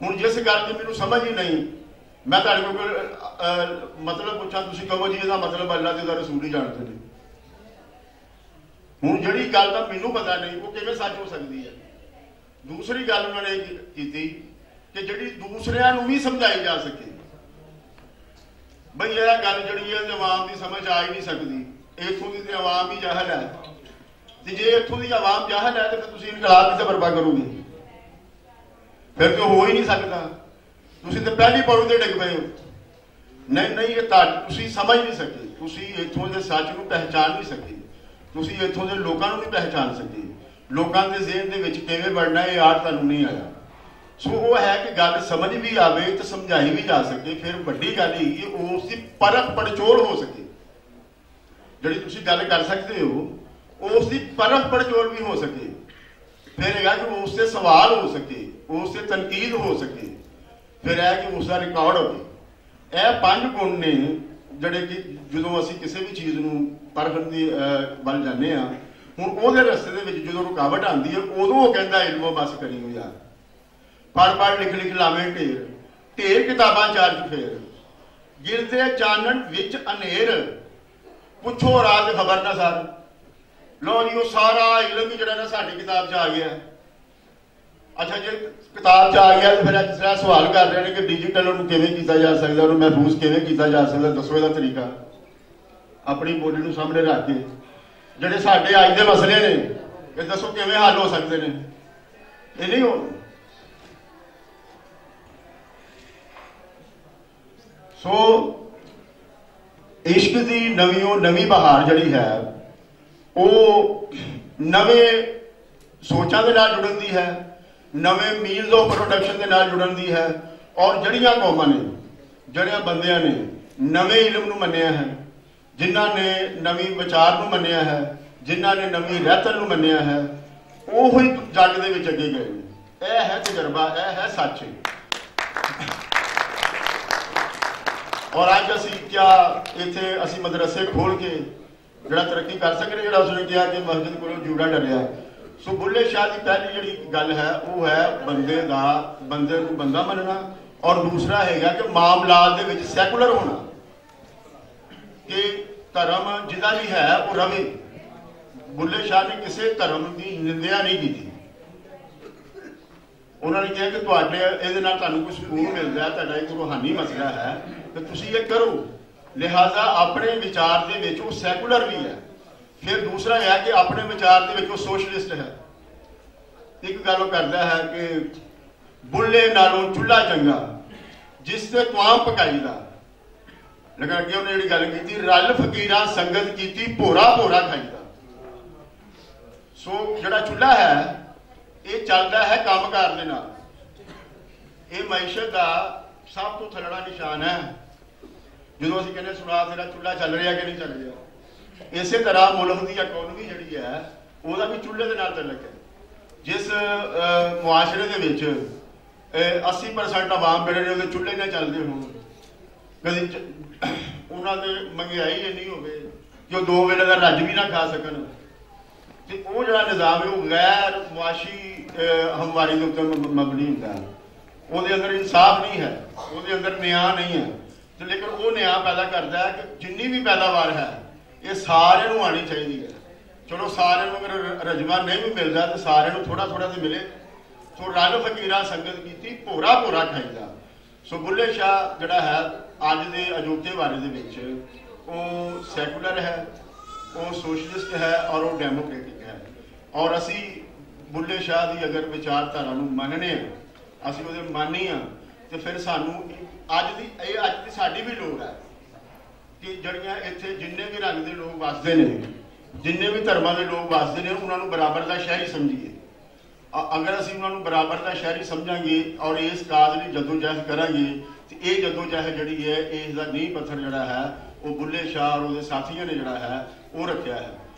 ਹੁਣ ਜਿਸ ਗੱਲ ਦੀ ਮੈਨੂੰ ਸਮਝ ਹੀ ਨਹੀਂ, ਮੈਂ ਤੁਹਾਡੇ ਕੋਲ ਮਤਲਬ ਪੁੱਛਾਂ, ਤੁਸੀਂ ਕਹੋ ਜੀ ਇਹਦਾ ਮਤਲਬ ਅੱਲਾ ਤੇ ਉਹਦਾ ਰਸੂਲ ਹੀ ਜਾਣਦੇ ਨੇ। ਹੁਣ ਜਿਹੜੀ ਗੱਲ ਦਾ ਮੈਨੂੰ ਪਤਾ ਨਹੀਂ ਉਹ ਕਿਵੇਂ ਸੱਚ ਹੋ ਸਕਦੀ ਹੈ? ਦੂਸਰੀ ਗੱਲ ਉਹਨਾਂ ਨੇ ਕੀਤੀ ਕਿ ਜਿਹੜੀ ਦੂਸਰਿਆਂ ਨੂੰ ਵੀ ਸਮਝਾਈ ਜਾ ਸਕੇ ਬਈ ਇਹ ਗੱਲ ਜਿਹੜੀ ਹੈ ਤੇ ਆਵਾਮ ਦੀ ਸਮਝ ਆ ਹੀ ਨਹੀਂ ਸਕਦੀ। ਇੱਥੋਂ ਦੀ ਤੇ ਆਵਾਮ ਹੀ ਜਾਹਲ ਹੈ, ਤੇ ਜੇ ਇੱਥੋਂ ਦੀ ਆਵਾਮ ਜਾਹਲ ਹੈ ਤੇ ਫਿਰ ਤੁਸੀਂ ਇਨਕਲਾਬ ਕਿੱਥੇ ਬਰਪਾ ਕਰੋਗੇ? ਫਿਰ ਤਾਂ ਹੋ ਹੀ ਨਹੀਂ ਸਕਦਾ। ਤੁਸੀਂ ਤਾਂ ਪਹਿਲੀ ਪੌੜੀ ਤੇ ਡਿੱਗ ਪਏ ਹੋ। ਨਹੀਂ ਇਹ ਤੁਸੀਂ ਸਮਝ ਨਹੀਂ ਸਕਦੇ, ਤੁਸੀਂ ਇੱਥੋਂ ਦੇ ਸੱਚ ਨੂੰ ਪਹਿਚਾਣ ਨਹੀਂ ਸਕਦੇ, ਤੁਸੀਂ ਇੱਥੋਂ ਦੇ ਲੋਕਾਂ ਨੂੰ ਨਹੀਂ ਪਹਿਚਾਣ ਸਕਦੇ। ਲੋਕਾਂ ਦੇ ਜ਼ਿਹਨ ਦੇ ਵਿੱਚ ਕਿਵੇਂ ਵੜਨਾ ਇਹ ਆਰ ਤੁਹਾਨੂੰ ਨਹੀਂ ਆਇਆ। ਸੋ ਉਹ ਹੈ ਕਿ ਗੱਲ ਸਮਝ ਵੀ ਆਵੇ ਤੇ ਸਮਝਾਈ ਵੀ ਜਾ ਸਕੇ। ਫਿਰ ਵੱਡੀ ਗੱਲ ਹੈਗੀ ਕਿ ਉਸ ਦੀ ਪਰਖ ਪੜਚੋਲ ਹੋ ਸਕੇ। ਜਿਹੜੀ ਤੁਸੀਂ ਗੱਲ ਕਰ ਸਕਦੇ ਹੋ ਉਸ ਦੀ ਪਰਖ ਪੜਚੋਲ ਵੀ ਹੋ ਸਕੇ। ਫਿਰ ਹੈਗਾ ਕਿ ਉਸ ਤੇ ਸਵਾਲ ਹੋ ਸਕੇ, ਉਸ ਤੇ ਤਨਕੀਦ ਹੋ ਸਕੇ। ਫਿਰ ਹੈ ਕਿ ਉਸ ਦਾ ਰਿਕਾਰਡ ਹੋਵੇ। ਇਹ 5 ਗੁਣ ਨੇ ਜਿਹੜੇ ਕਿ ਜਦੋਂ ਅਸੀਂ ਕਿਸੇ ਵੀ ਚੀਜ਼ ਨੂੰ ਪਰਖਣ ਦੀ ਵੱਲ ਜਾਂਦੇ ਹਾਂ। ਹੁਣ ਉਹਦੇ ਰਸਤੇ ਦੇ ਵਿੱਚ ਜਦੋਂ ਰੁਕਾਵਟ ਆਉਂਦੀ ਹੈ ਉਦੋਂ ਉਹ ਕਹਿੰਦਾ ਇਲਮੋ ਬਸ ਕਰੀ ਹੋ ਯਾਰ, ਪੜ੍ਹ ਲਿਖ ਲਾਵੇਂ ਢੇਰ ਕਿਤਾਬਾਂ ਚਾਰ ਚੁਫੇਰ, ਗਿਰਦੇ ਚਾਨਣ ਵਿੱਚ ਹਨੇਰ, ਪੁੱਛੋ ਰਾਜ ਖਬਰ ਨਾ ਸਰ। ਲੋ ਜੀ ਉਹ ਸਾਰਾ ਇਲਮ ਹੀ ਜਿਹੜਾ ਨਾ ਸਾਡੀ ਕਿਤਾਬ 'ਚ ਆ ਗਿਆ। ਅੱਛਾ ਜੇ ਕਿਤਾਬ 'ਚ ਆ ਗਿਆ ਤੇ ਫਿਰ ਜਿਸ ਤਰ੍ਹਾਂ ਸਵਾਲ ਕਰ ਰਹੇ ਨੇ ਕਿ ਡਿਜੀਟਲ ਉਹਨੂੰ ਕਿਵੇਂ ਕੀਤਾ ਜਾ ਸਕਦਾ, ਉਹਨੂੰ ਮਹਿਫੂਜ਼ ਕਿਵੇਂ ਕੀਤਾ ਜਾ ਸਕਦਾ, ਦੱਸੋ ਇਹਦਾ ਤਰੀਕਾ। ਆਪਣੀ ਬੋਲੀ ਨੂੰ ਸਾਹਮਣੇ ਰੱਖ ਕੇ ਜਿਹੜੇ ਸਾਡੇ ਅੱਜ ਦੇ ਮਸਲੇ ਨੇ ਇਹ ਦੱਸੋ ਕਿਵੇਂ ਹੱਲ ਹੋ ਸਕਦੇ ਨੇ? ਇਹ ਨਹੀਂ ਹੋ। ਸੋ ਇਸ਼ਕ ਦੀ ਨਵੀਂ ਬਹਾਰ ਜਿਹੜੀ ਹੈ ਉਹ ਨਵੇਂ ਸੋਚਾਂ ਦੇ ਨਾਲ ਜੁੜਨ ਦੀ ਹੈ, ਨਵੇਂ ਮੀਨਸ ਆਫ ਪ੍ਰੋਡਕਸ਼ਨ ਦੇ ਨਾਲ ਜੁੜਨ ਦੀ ਹੈ। ਔਰ ਜਿਹੜੀਆਂ ਕੌਮਾਂ ਨੇ, ਜਿਹੜਿਆਂ ਬੰਦਿਆਂ ਨੇ ਨਵੇਂ ਇਲਮ ਨੂੰ ਮੰਨਿਆ ਹੈ, ਜਿਨ੍ਹਾਂ ਨੇ ਨਵੀਂ ਵਿਚਾਰ ਨੂੰ ਮੰਨਿਆ ਹੈ, ਜਿਨ੍ਹਾਂ ਨੇ ਨਵੀਂ ਰਹਿਤਲ ਨੂੰ ਮੰਨਿਆ ਹੈ, ਉਹ ਹੀ ਜੱਗ ਦੇ ਵਿੱਚ ਅੱਗੇ ਗਏ ਨੇ। ਇਹ ਹੈ ਤਜਰਬਾ, ਇਹ ਹੈ ਸੱਚ। ਔਰ ਅੱਜ ਅਸੀਂ ਕਿਆ ਇੱਥੇ ਅਸੀਂ ਮਦਰਸੇ ਖੋਲ ਕੇ ਜਿਹੜਾ ਤਰੱਕੀ ਕਰ ਸਕਦੇ, ਜਿਹੜਾ ਉਸਨੇ ਕਿਹਾ ਕਿ ਮਸਜਿਦ ਕੋਲੋਂ ਜੂੜਾ ਡਰਿਆ। ਸੋ ਬੁੱਲੇ ਸ਼ਾਹ ਦੀ ਪਹਿਲੀ ਜਿਹੜੀ ਗੱਲ ਹੈ ਉਹ ਹੈ ਬੰਦੇ ਨੂੰ ਬੰਦਾ ਮੰਨਣਾ। ਔਰ ਦੂਸਰਾ ਹੈਗਾ ਕਿ ਮਾਮਲਾਤ ਦੇ ਵਿੱਚ ਸੈਕੂਲਰ ਹੋਣਾ, ਕਿ ਧਰਮ ਜਿਹਦਾ ਵੀ ਹੈ ਉਹ ਰਵੇ। ਬੁੱਲੇ ਸ਼ਾਹ ਨੇ ਕਿਸੇ ਧਰਮ ਦੀ ਨਿੰਦਿਆ ਨਹੀਂ ਕੀਤੀ। ਉਹਨਾਂ ਨੇ ਕਿਹਾ ਕਿ ਤੁਹਾਡੇ ਇਹਦੇ ਨਾਲ ਤੁਹਾਨੂੰ ਕੋਈ ਸਕੂਨ ਮਿਲਦਾ, ਤੁਹਾਡਾ ਇੱਕ ਰੂਹਾਨੀ ਮਸਲਾ ਹੈ ਤੇ ਤੁਸੀਂ ਇਹ ਕਰੋ। ਲਿਹਾਜ਼ਾ ਆਪਣੇ ਵਿਚਾਰ ਦੇ ਵਿੱਚ ਉਹ ਸੈਕੂਲਰ ਵੀ ਹੈ। ਫਿਰ ਦੂਸਰਾ ਹੈ ਕਿ ਆਪਣੇ ਵਿਚਾਰ ਦੇ ਵਿੱਚ ਉਹ ਸੋਸ਼ਲਿਸਟ ਹੈ। ਇੱਕ ਗੱਲ ਉਹ ਕਰਦਾ ਹੈ ਕਿ ਬੁੱਲੇ ਨਾਲੋਂ ਚੁੱਲ੍ਹਾ ਚੰਗਾ ਜਿਸ ਤੇ ਕੁਆਮ ਪਕਾਈ ਦਾ। ਲੇਕਿਨ ਅੱਗੇ ਉਹਨੇ ਜਿਹੜੀ ਗੱਲ ਕੀਤੀ, ਰਲ ਫਕੀਰਾਂ ਸੰਗਤ ਕੀਤੀ ਭੋਰਾ ਖਾਈਦਾ। ਸੋ ਜਿਹੜਾ ਚੁੱਲ੍ਹਾ ਹੈ ਇਹ ਚੱਲਦਾ ਹੈ ਕੰਮਕਾਰ ਦੇ ਨਾਲ। ਇਹ ਮਈਸ਼ਤ ਦਾ ਸਭ ਤੋਂ ਥੱਲੜਾ ਨਿਸ਼ਾਨ ਹੈ। ਜਦੋਂ ਅਸੀਂ ਕਹਿੰਦੇ ਸੁਣਾ ਤੇਰਾ ਚੁੱਲ੍ਹਾ ਚੱਲ ਰਿਹਾ ਕਿ ਨਹੀਂ ਚੱਲ ਰਿਹਾ, ਇਸੇ ਤਰ੍ਹਾਂ ਮੁਲਕ ਦੀ ਇਕਨੋਮੀ ਜਿਹੜੀ ਹੈ ਉਹਦਾ ਵੀ ਚੁੱਲ੍ਹੇ ਦੇ ਨਾਲ ਤਾਲੁਕ ਹੈ। ਜਿਸ ਮੁਆਸ਼ਰੇ ਦੇ ਵਿੱਚ 80% ਆਵਾਮ ਜਿਹੜੇ ਨੇ ਉਹਦੇ ਚੁੱਲ੍ਹੇ ਨਾਲ ਚੱਲਦੇ ਹੋਣ, ਕਦੀ ਉਹਨਾਂ ਦੇ ਮਹਿੰਗਾਈ ਇੰਨੀ ਹੋਵੇ ਕਿ ਉਹ 2 ਵੇਲੇ ਦਾ ਰੱਜ ਵੀ ਨਾ ਖਾ ਸਕਣ, ਤੇ ਉਹ ਜਿਹੜਾ ਨਿਜ਼ਾਮ ਹੈ ਉਹ ਗੈਰ ਮੁਆਸ਼ੀ ਹਮਵਾਰੀ ਦੇ ਉੱਤੇ ਮਬਨੀ ਹੁੰਦਾ ਹੈ। ਉਹਦੇ ਅੰਦਰ ਇਨਸਾਫ ਨਹੀਂ ਹੈ, ਉਹਦੇ ਅੰਦਰ ਨਿਆਂ ਨਹੀਂ ਹੈ। ਤੇ ਲੇਕਿਨ ਉਹ ਨਿਆਂ ਪੈਦਾ ਕਰਦਾ ਹੈ ਕਿ ਜਿੰਨੀ ਵੀ ਪੈਦਾਵਾਰ ਹੈ ਇਹ ਸਾਰਿਆਂ ਨੂੰ ਆਉਣੀ ਚਾਹੀਦੀ ਹੈ। ਚਲੋ ਸਾਰਿਆਂ ਨੂੰ ਅਗਰ ਰਜਵਾ ਨਹੀਂ ਵੀ ਮਿਲਦਾ ਤੇ ਸਾਰਿਆਂ ਨੂੰ ਥੋੜਾ ਤੇ ਮਿਲੇ। ਸੋ ਰਲ ਫਕੀਰਾਂ ਸੰਗਤ ਕੀਤੀ ਭੋਰਾ ਖਾਈਦਾ। ਸੋ ਬੁੱਲੇ ਸ਼ਾਹ ਜਿਹੜਾ ਹੈ ਅੱਜ ਦੇ ਅਜੋਕੇ ਬਾਰੇ ਦੇ ਵਿੱਚ ਉਹ ਸੈਕੂਲਰ ਹੈ, ਉਹ ਸੋਸ਼ਲਿਸਟ ਹੈ ਔਰ ਉਹ ਡੈਮੋਕ੍ਰੈਟਿਕ ਹੈ। ਔਰ ਅਸੀਂ ਬੁੱਲੇ ਸ਼ਾਹ ਦੀ ਅਗਰ ਵਿਚਾਰਧਾਰਾ ਨੂੰ ਮੰਨਣੇ ਹਾਂ, ਅਸੀਂ ਉਹਦੇ ਮਾਨੀ ਹਾਂ, ਤੇ ਫਿਰ ਸਾਨੂੰ ਅੱਜ ਦੀ ਸਾਡੀ ਵੀ ਲੋੜ ਹੈ ਕਿ ਜਿਹੜੀਆਂ ਇੱਥੇ ਜਿੰਨੇ ਵੀ ਰੰਗ ਦੇ ਲੋਕ ਵੱਸਦੇ ਨੇ, ਜਿੰਨੇ ਵੀ ਧਰਮਾਂ ਦੇ ਲੋਕ ਵੱਸਦੇ ਨੇ, ਉਹਨਾਂ ਨੂੰ ਬਰਾਬਰ ਦਾ ਸ਼ਹਿਰੀ ਸਮਝੀਏ। ਅਗਰ ਅਸੀਂ ਉਹਨਾਂ ਨੂੰ ਬਰਾਬਰ ਦਾ ਸ਼ਹਿਰੀ ਸਮਝਾਂਗੇ ਔਰ ਇਸ ਕਾਜ਼ ਲਈ ਜਦੋਜਹਿਦ ਕਰਾਂਗੇ ਤੇ ਇਹ ਜਦੋਜਹਿਦ ਜਿਹੜੀ ਹੈ ਇਸ ਦਾ ਨੀਂਹ ਪੱਥਰ ਜਿਹੜਾ ਹੈ ਉਹ ਬੁੱਲੇ ਸ਼ਾਹ ਔਰ ਉਹਦੇ ਸਾਥੀਆਂ ਨੇ ਜਿਹੜਾ ਹੈ ਉਹ ਰੱਖਿਆ ਹੈ।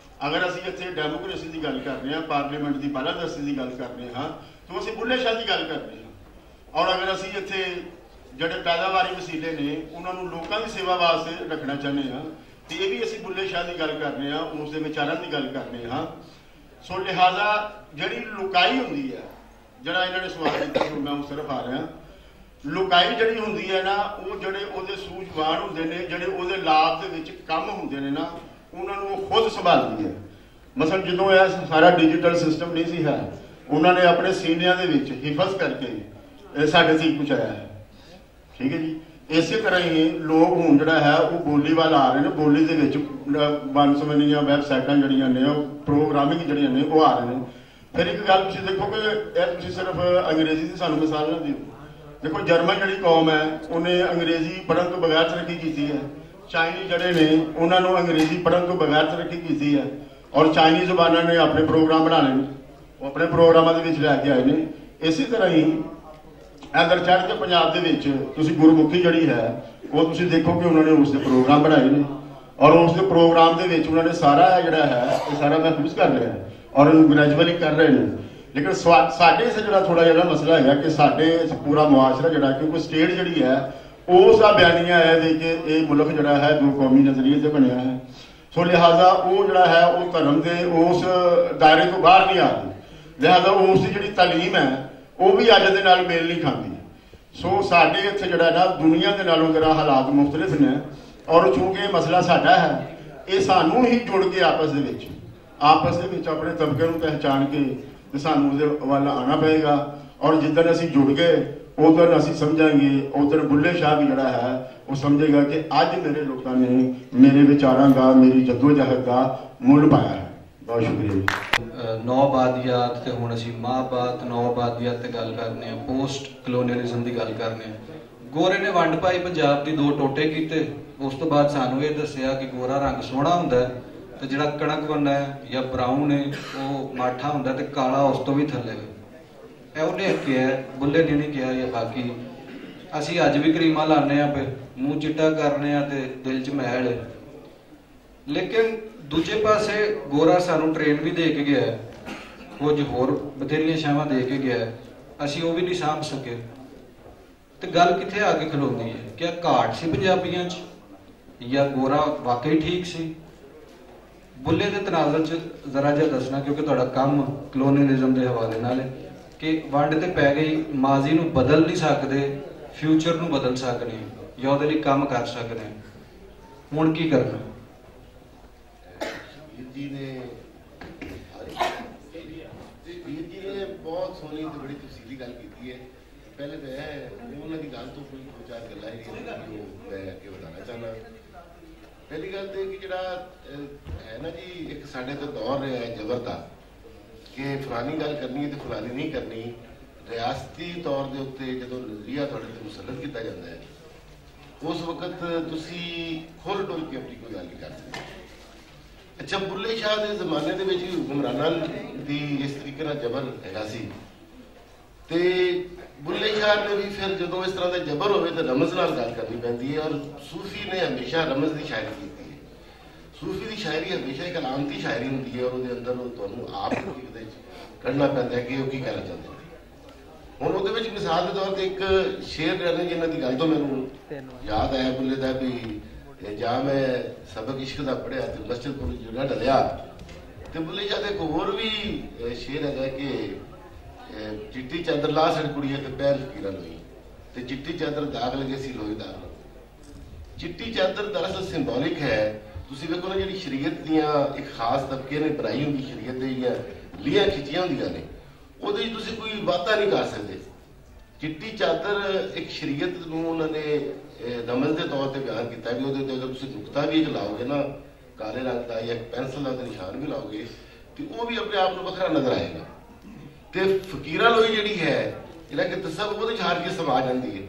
ਅਗਰ ਅਸੀਂ ਇੱਥੇ ਡੈਮੋਕ੍ਰੇਸੀ ਦੀ ਗੱਲ ਕਰ ਰਹੇ ਹਾਂ, ਪਾਰਲੀਮੈਂਟ ਦੀ ਬਾਲਾਦਸਤੀ ਦੀ ਗੱਲ ਕਰ ਰਹੇ ਹਾਂ, ਤਾਂ ਅਸੀਂ ਬੁੱਲੇ ਸ਼ਾਹ ਦੀ ਗੱਲ ਕਰ ਰਹੇ ਹਾਂ। ਔਰ ਅਗਰ ਅਸੀਂ ਇੱਥੇ ਜਿਹੜੇ ਪੈਦਾਵਾਰੀ ਵਸੀਲੇ ਨੇ ਉਹਨਾਂ ਨੂੰ ਲੋਕਾਂ ਦੀ ਸੇਵਾ ਵਾਸਤੇ ਰੱਖਣਾ ਚਾਹੁੰਦੇ ਹਾਂ ਤੇ ਇਹ ਵੀ ਅਸੀਂ ਬੁੱਲੇ ਸ਼ਾਹ ਦੀ ਗੱਲ ਕਰ ਰਹੇ ਹਾਂ, ਉਸ ਦੇ ਵਿਚਾਰਾਂ ਦੀ ਗੱਲ ਕਰ ਰਹੇ ਹਾਂ। ਸੋ ਲਿਹਾਜ਼ਾ ਜਿਹੜੀ ਲੁਕਾਈ ਹੁੰਦੀ ਹੈ, ਜਿਹੜਾ ਇਹਨਾਂ ਨੇ ਸਵਾਲ ਕੀਤਾ ਮੈਂ ਉਸ ਤਰਫ ਆ ਰਿਹਾ, ਲੁਕਾਈ ਜਿਹੜੀ ਹੁੰਦੀ ਹੈ ਨਾ, ਉਹ ਜਿਹੜੇ ਉਹਦੇ ਸੂਝਵਾਨ ਹੁੰਦੇ ਨੇ, ਜਿਹੜੇ ਉਹਦੇ ਲਾਭ ਦੇ ਵਿੱਚ ਕੰਮ ਹੁੰਦੇ ਨੇ ਨਾ, ਉਹਨਾਂ ਨੂੰ ਉਹ ਖੁਦ ਸੰਭਾਲਦੀ ਹੈ। ਮਸਲ ਜਦੋਂ ਇਹ ਸਾਰਾ ਡਿਜੀਟਲ ਸਿਸਟਮ ਨਹੀਂ ਸੀ ਹੈ, ਉਹਨਾਂ ਨੇ ਆਪਣੇ ਸੀਨਿਆਂ ਦੇ ਵਿੱਚ ਹਿਫਜ਼ ਕਰਕੇ ਸਾਡੇ ਤੀਕ ਪਹੁੰਚਾਇਆ ਹੈ। ਠੀਕ ਹੈ ਜੀ। इसे तरह ही लोग हुण जिहड़ा है वो बोली वाल आ रहे हैं, बोली दे विच बनसवनियां वैबसाइटां जिहड़ियां ने प्रोग्रामिंग जिहड़ियां ने वो आ रहे हैं। फिर एक गल तुसीं देखो कि तुसीं सिर्फ अंग्रेजी की सानूं मिसाल ना दिओ। देखो जर्मन जिहड़ी कौम है उन्हें अंग्रेजी पढ़न तो बगैर तरक्की की है, चाइनीज जिहड़े ने उन्होंने अंग्रेजी पढ़न तो बगैर तरक्की की है, और चाइनीज ज़बानां ने अपने प्रोग्राम बना लए, अपने प्रोग्रामां दे विच लैके आए ने। इसी तरह ही इधर चढ़ के पंजाब दे विच तुसीं गुरमुखी जिहड़ी है वो तुसीं देखो कि उन्होंने उसके प्रोग्राम बनाए ने, और उसके प्रोग्राम दे विच उन्होंने सारा जिहड़ा है ये सारा महफूज कर लिया है और ग्रैजुअली कर रहे हैं। लेकिन साडे से जिहड़ा थोड़ा जिहड़ा मसला है कि साडे पूरा मुआशरा जिहड़ा क्योंकि स्टेट जिहड़ी है उसका बयानिया है दे के ये मुल्क जिहड़ा है दो कौमी नजरिए से बनया है। सो लिहाजा वो जिहड़ा है वो धर्म के उस दायरे तो बाहर नहीं आती, लिहाजा उसकी जिहड़ी तालीम है वो भी अज दे नाल मेल नहीं खाती। सो साडे इत्थे जिहड़ा ना दुनिया के नालों जरा हालात मुख्तलिफ ने, और चूंकि मसला साडा है ये सानू ही जुड़ के आपस दे विच अपने तबके नूं पहचान के सानू उहदे वल आना पएगा, और जिद्दन असीं जुड़ गए उधर असीं समझांगे, उधर बुल्ले शाह भी जिहड़ा है वो समझेगा कि अज मेरे लोगों ने मेरे विचारां दा मेरी जद्दोजहद का मुल पाया है। बहुत शुक्रिया। नौबादियात ते हुण असीं माहबात नौबादियात ते गल करने, पोस्ट कलोनीअलिज्म की गल करने। गोरे ने वंड पाई पंजाब की, दो टोटे कीते, उस तो बाद सानू ये दस्सिया कि गोरा रंग सोहना हुंदा है ते जिहड़ा कणक वंडा है या ब्राउन है वो माठा हुंदा ते काला उस तो भी थल्ले। उन्हें कहा, बुल्ले ने नहीं कहा, या बाकी असीं अज भी करीमा लाने पे मूँह चिट्टा करने ते दिल च मैल है। लेकिन दूजे पासे गोरा सानू ट्रेन भी दे के गया है, कुछ होर बथेरियां छावां दे के गया है, असीं वो भी नहीं सामभ सके। तो गल कित्थे आके खलोंदी है? क्या घाट सी पंजाबियां च, या गोरा वाकई ठीक सी? बुल्ले के तनाजर च जरा जिहा दसना, क्योंकि तुहाडा काम कलोनीअलिज्म के हवाले नाल है कि वंड ते पै गई, माजी नूं बदल नहीं सकते, फ्यूचर नूं बदल सकने या उहदे लई काम कर सकने, हुण की करना? वीर जी ने बहुत सोहनी तो बड़ी तफसीली गल की है। पहले तो उन्होंने की गल तो कोई दो चार गल्लां मैं अगे बताना चाहना। पहली गल तो कि जिहड़ा है ना जी, एक साडे तो दौर रहा है जबर का कि फलानी गल करनी है तो फलानी नहीं करनी। रियासती तौर के उत्ते जो नजरिया तुहाडे ते मुसलत किया जाता है, उस वक्त तुसीं खुल डुल के अपनी कोई गल नहीं कर सकते। अच्छा, बुल्ले शाह के जमाने के हुक्मरानां दी इस तरीके नाल जबर हैगा सी, ते बुल्ले शाह ने भी फिर जो इस तरह का जबर हो तो रमज नाल गल करनी पैंदी है। और सूफी ने हमेशा रमज की शायरी की है। सूफी की शायरी हमेशा एक अलामती शायरी होंदी है, और उसके अंदर तुहानूं आप कढ़ना पैंदा है कि वो की कहना चाहते हैं। हुण उहदे विच मिसाल के तौर पर एक शेर रहने जिन्हां दी गल तो मैनूं याद आया बुल्ले दा भी जा मैं सबक इश्क का पढ़िया तो मस्जिद को जुड़ा डलिया। तो बुल्ले शाह एक होर भी शेर है कि चिट्टी चादर ला सड़ कुड़िए तो पैर फकीरा लोई, तो चिट्टी चादर दाग लगे सी लोई दाग। चिट्टी चादर दरअसल सिंबॉलिक है। तुसीं वेखो ना, जी शरीयत दियां एक खास तबके ने बनाई होंगी, शरीयत दियां लीहां खिच्चियां होंदियां ने, ਉਹਦੇ ਵਿੱਚ ਤੁਸੀਂ ਕੋਈ ਵਾਅਦਾ नहीं कर सकते। चिट्टी चादर एक शरीयत ਨੂੰ ਉਹਨਾਂ ਨੇ ਰਮਜ਼ ਦੇ ਤੌਰ ਤੇ ਬਿਆਨ ਕੀਤਾ ਵੀ ਉਹਦੇ ਉੱਤੇ ਅਗਰ ਤੁਸੀਂ ਨੁਕਤਾ ਵੀ ਲਾਓਗੇ ਨਾ ਕਾਲੇ ਰੰਗ ਦਾ ਜਾਂ ਪੈਨਸਲ ਦਾ ਨਿਸ਼ਾਨ ਵੀ ਲਾਓਗੇ ਤੇ ਉਹ ਵੀ ਆਪਣੇ ਆਪ ਨੂੰ ਵੱਖਰਾ ਨਜ਼ਰ ਆਏਗਾ। ਤੇ ਫਕੀਰਾਂ ਲੋਈ ਜਿਹੜੀ ਹੈ ਜਿਹੜਾ ਕਿ ਤਸੱਵੁਰ ਉਹਦੇ ਚ ਹਰ ਚੀਜ਼ ਸਮਾ ਜਾਂਦੀ ਹੈ।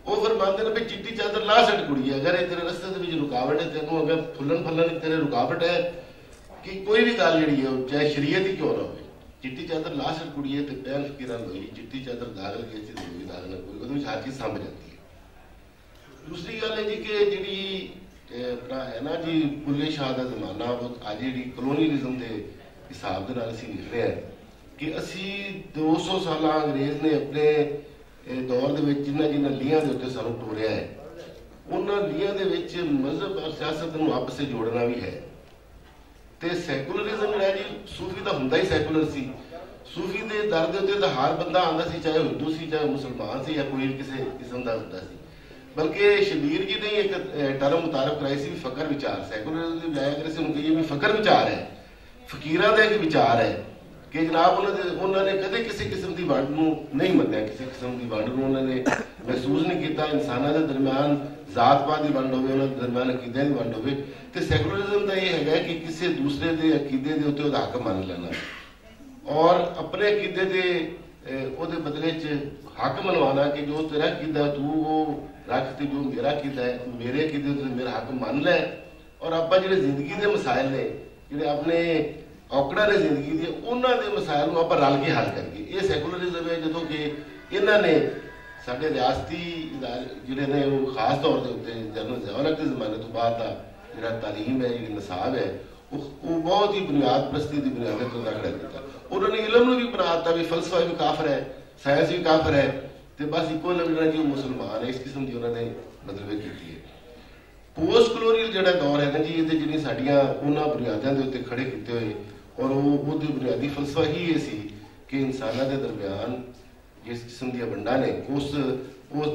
ਉਹ ਫਰਮਾਉਂਦੇ ਨੇ ਵੀ चिट्टी चादर ला सड़ कुड़ी, अगर तेरे रस्ते ਦੇ ਵਿੱਚ रुकावट है, तेनों अगर फुलन फलन तेरे रुकावट है कि कोई भी गल जी है चाहे शरीयत ही क्यों ना हो, चिट्टी चादर ला सड़ कुड़िए तो पैर फकीरा लोई, चिट्टी चादर दाग लगे लोई दाग ना कोई, वो हर चीज समझ जाती है। दूसरी गल है जी कि जी अपना है ना जी बुल्ले शाह का जमाना अज जी कलोनीअलिज्म के हिसाब के नाल असीं लिख रहे हैं कि असी 200 साल अंग्रेज ने अपने दौर के जिन्होंने जिन्होंने लीहां के उत्ते सानूं टोरिया है, उन्होंने लीहां दे विच मजहब और सियासत नूं आपस में जोड़ना भी है। तो सैकुलरिज्म जो है जी सूफी तो हुंदा ही सैकुलर सी। सूफी के दर के उत्ते तो हर बंदा आंदा सी, चाहे हिंदू सी चाहे मुसलमान सी या कोई किसी किस्म का हुंदा सी। बल्कि शबीर जी ने एक टर्म मुतारफ कराई सी फकर विचार। सैकुलरिज्म की बजाय अगर हम कहिए भी फकर विचार है, फकीरां दा एक विचार है कि जनाब उन्होंने कदे ਕਦੇ ਕਿਸੇ ਕਿਸਮ ਦੀ ਵੰਡ ਨੂੰ ਨਹੀਂ ਮੰਨਿਆ, ਕਿਸੇ ਕਿਸਮ ਦੀ ਵੰਡ ਨੂੰ ਉਹਨਾਂ ਨੇ ਮਹਿਸੂਸ ਨਹੀਂ ਕੀਤਾ। ਇਨਸਾਨਾਂ ਦੇ ਦਰਮਿਆਨ ਜ਼ਾਤ-ਪਾਤ ਦੀ ਵੰਡ ਹੋਵੇ, ਉਹਨਾਂ ਦੇ ਦਰਮਿਆਨ ਅਕੀਦਿਆਂ ਦੀ ਵੰਡ ਹੋਵੇ। ਤੇ ਸੈਕੂਲਰਿਜ਼ਮ ਦਾ ਇਹ ਹੈਗਾ ਕਿ ਕਿਸੇ ਦੂਸਰੇ ਦੇ ਅਕੀਦੇ ਦੇ ਉੱਤੇ ਉਹਦਾ ਹੱਕ ਮੰਨ ਲੈਣਾ ਔਰ ਆਪਣੇ ਅਕੀਦੇ ਦੇ ਉਹਦੇ ਬਦਲੇ 'ਚ ਹੱਕ ਮਨਵਾਉਣਾ ਕਿ ਜੋ ਤੇਰਾ ਅਕੀਦਾ ਤੂੰ ਉਹ ਰੱਖ ਤੇ ਜੋ ਮੇਰਾ ਅਕੀਦਾ ਹੈ ਮੇਰੇ ਅਕੀਦੇ ਉੱਤੇ ਮੇਰਾ ਹੱਕ ਮੰਨ ਲੈ। ਔਰ ਆਪਾਂ ਜਿਹੜੇ ਜ਼ਿੰਦਗੀ ਦੇ ਮਸਾਇਲ ਨੇ, ਜਿਹੜੇ ਆਪਣੇ ਔਕੜਾਂ ਨੇ ਜ਼ਿੰਦਗੀ ਦੇ, ਉਹਨਾਂ ਦੇ ਮਸਾਇਲ ਨੂੰ ਆਪਾਂ ਰਲ ਕੇ ਹੱਲ ਕਰੀਏ। ਇਹ ਸੈਕੂਲਰਿਜ਼ਮ ਹੈ। ਜਦੋਂ ਕਿ ਇਹਨਾਂ ਨੇ ਸਾਡੇ ਰਿਆਸਤੀ ਜਿਹੜੇ ਨੇ ਉਹ ਖਾਸ ਤੌਰ ਦੇ ਉੱਤੇ ਜਨਰਲ ਜ਼ਿਆਉਲ ਹਕ ਦੇ ਜ਼ਮਾਨੇ ਤੋਂ ਬਾਅਦ ਦਾ ਜਿਹੜਾ ਤਾਲੀਮ ਹੈ, ਜਿਹੜੀ ਨਿਸਾਬ ਹੈ, ਉਹ ਬਹੁਤ ਹੀ ਬੁਨਿਆਦ ਪ੍ਰਸਤੀ ਦੀ ਬੁਨਿਆਦ ਤੋਂ ਖੜਾ ਕੀਤਾ। ਉਹਨਾਂ ਨੇ ਇਲਮ ਨੂੰ ਵੀ ਬਣਾ ਦਿੱਤਾ ਵੀ ਫਲਸਫਾ ਵੀ ਕਾਫਰ ਹੈ, ਸਾਇੰਸ ਵੀ ਕਾਫਰ ਹੈ, ਤੇ ਬਸ ਇੱਕੋ ਲੱਗਣਾ ਜੀ ਉਹ ਮੁਸਲਮਾਨ ਹੈ। ਇਸ ਕਿਸਮ ਦੀ ਉਹਨਾਂ ਨੇ ਮਤਲਬ ਕੀਤੀ ਹੈ। ਪੋਸਟ ਕਲੋਨੀਅਲ ਜਿਹੜਾ ਦੌਰ ਹੈ ਨਾ ਜੀ, ਇਹਦੇ ਜਿਹੜੀਆਂ ਸਾਡੀਆਂ ਉਹਨਾਂ ਬੁਨਿਆਦਾਂ ਦੇ ਉੱਤੇ ਖੜੇ ਕੀਤੇ ਹੋਏ ਔਰ ਉਹਦੀ ਬੁਨਿਆਦੀ ਫਲਸਫਾ ਹੀ ਇਹ ਸੀ ਕਿ ਇਨਸਾਨਾਂ ਦੇ ਦਰਮਿਆਨ ਜਿਸ ਕਿਸਮ ਦੀਆਂ ਵੰਡਾਂ ਨੇ, ਉਸ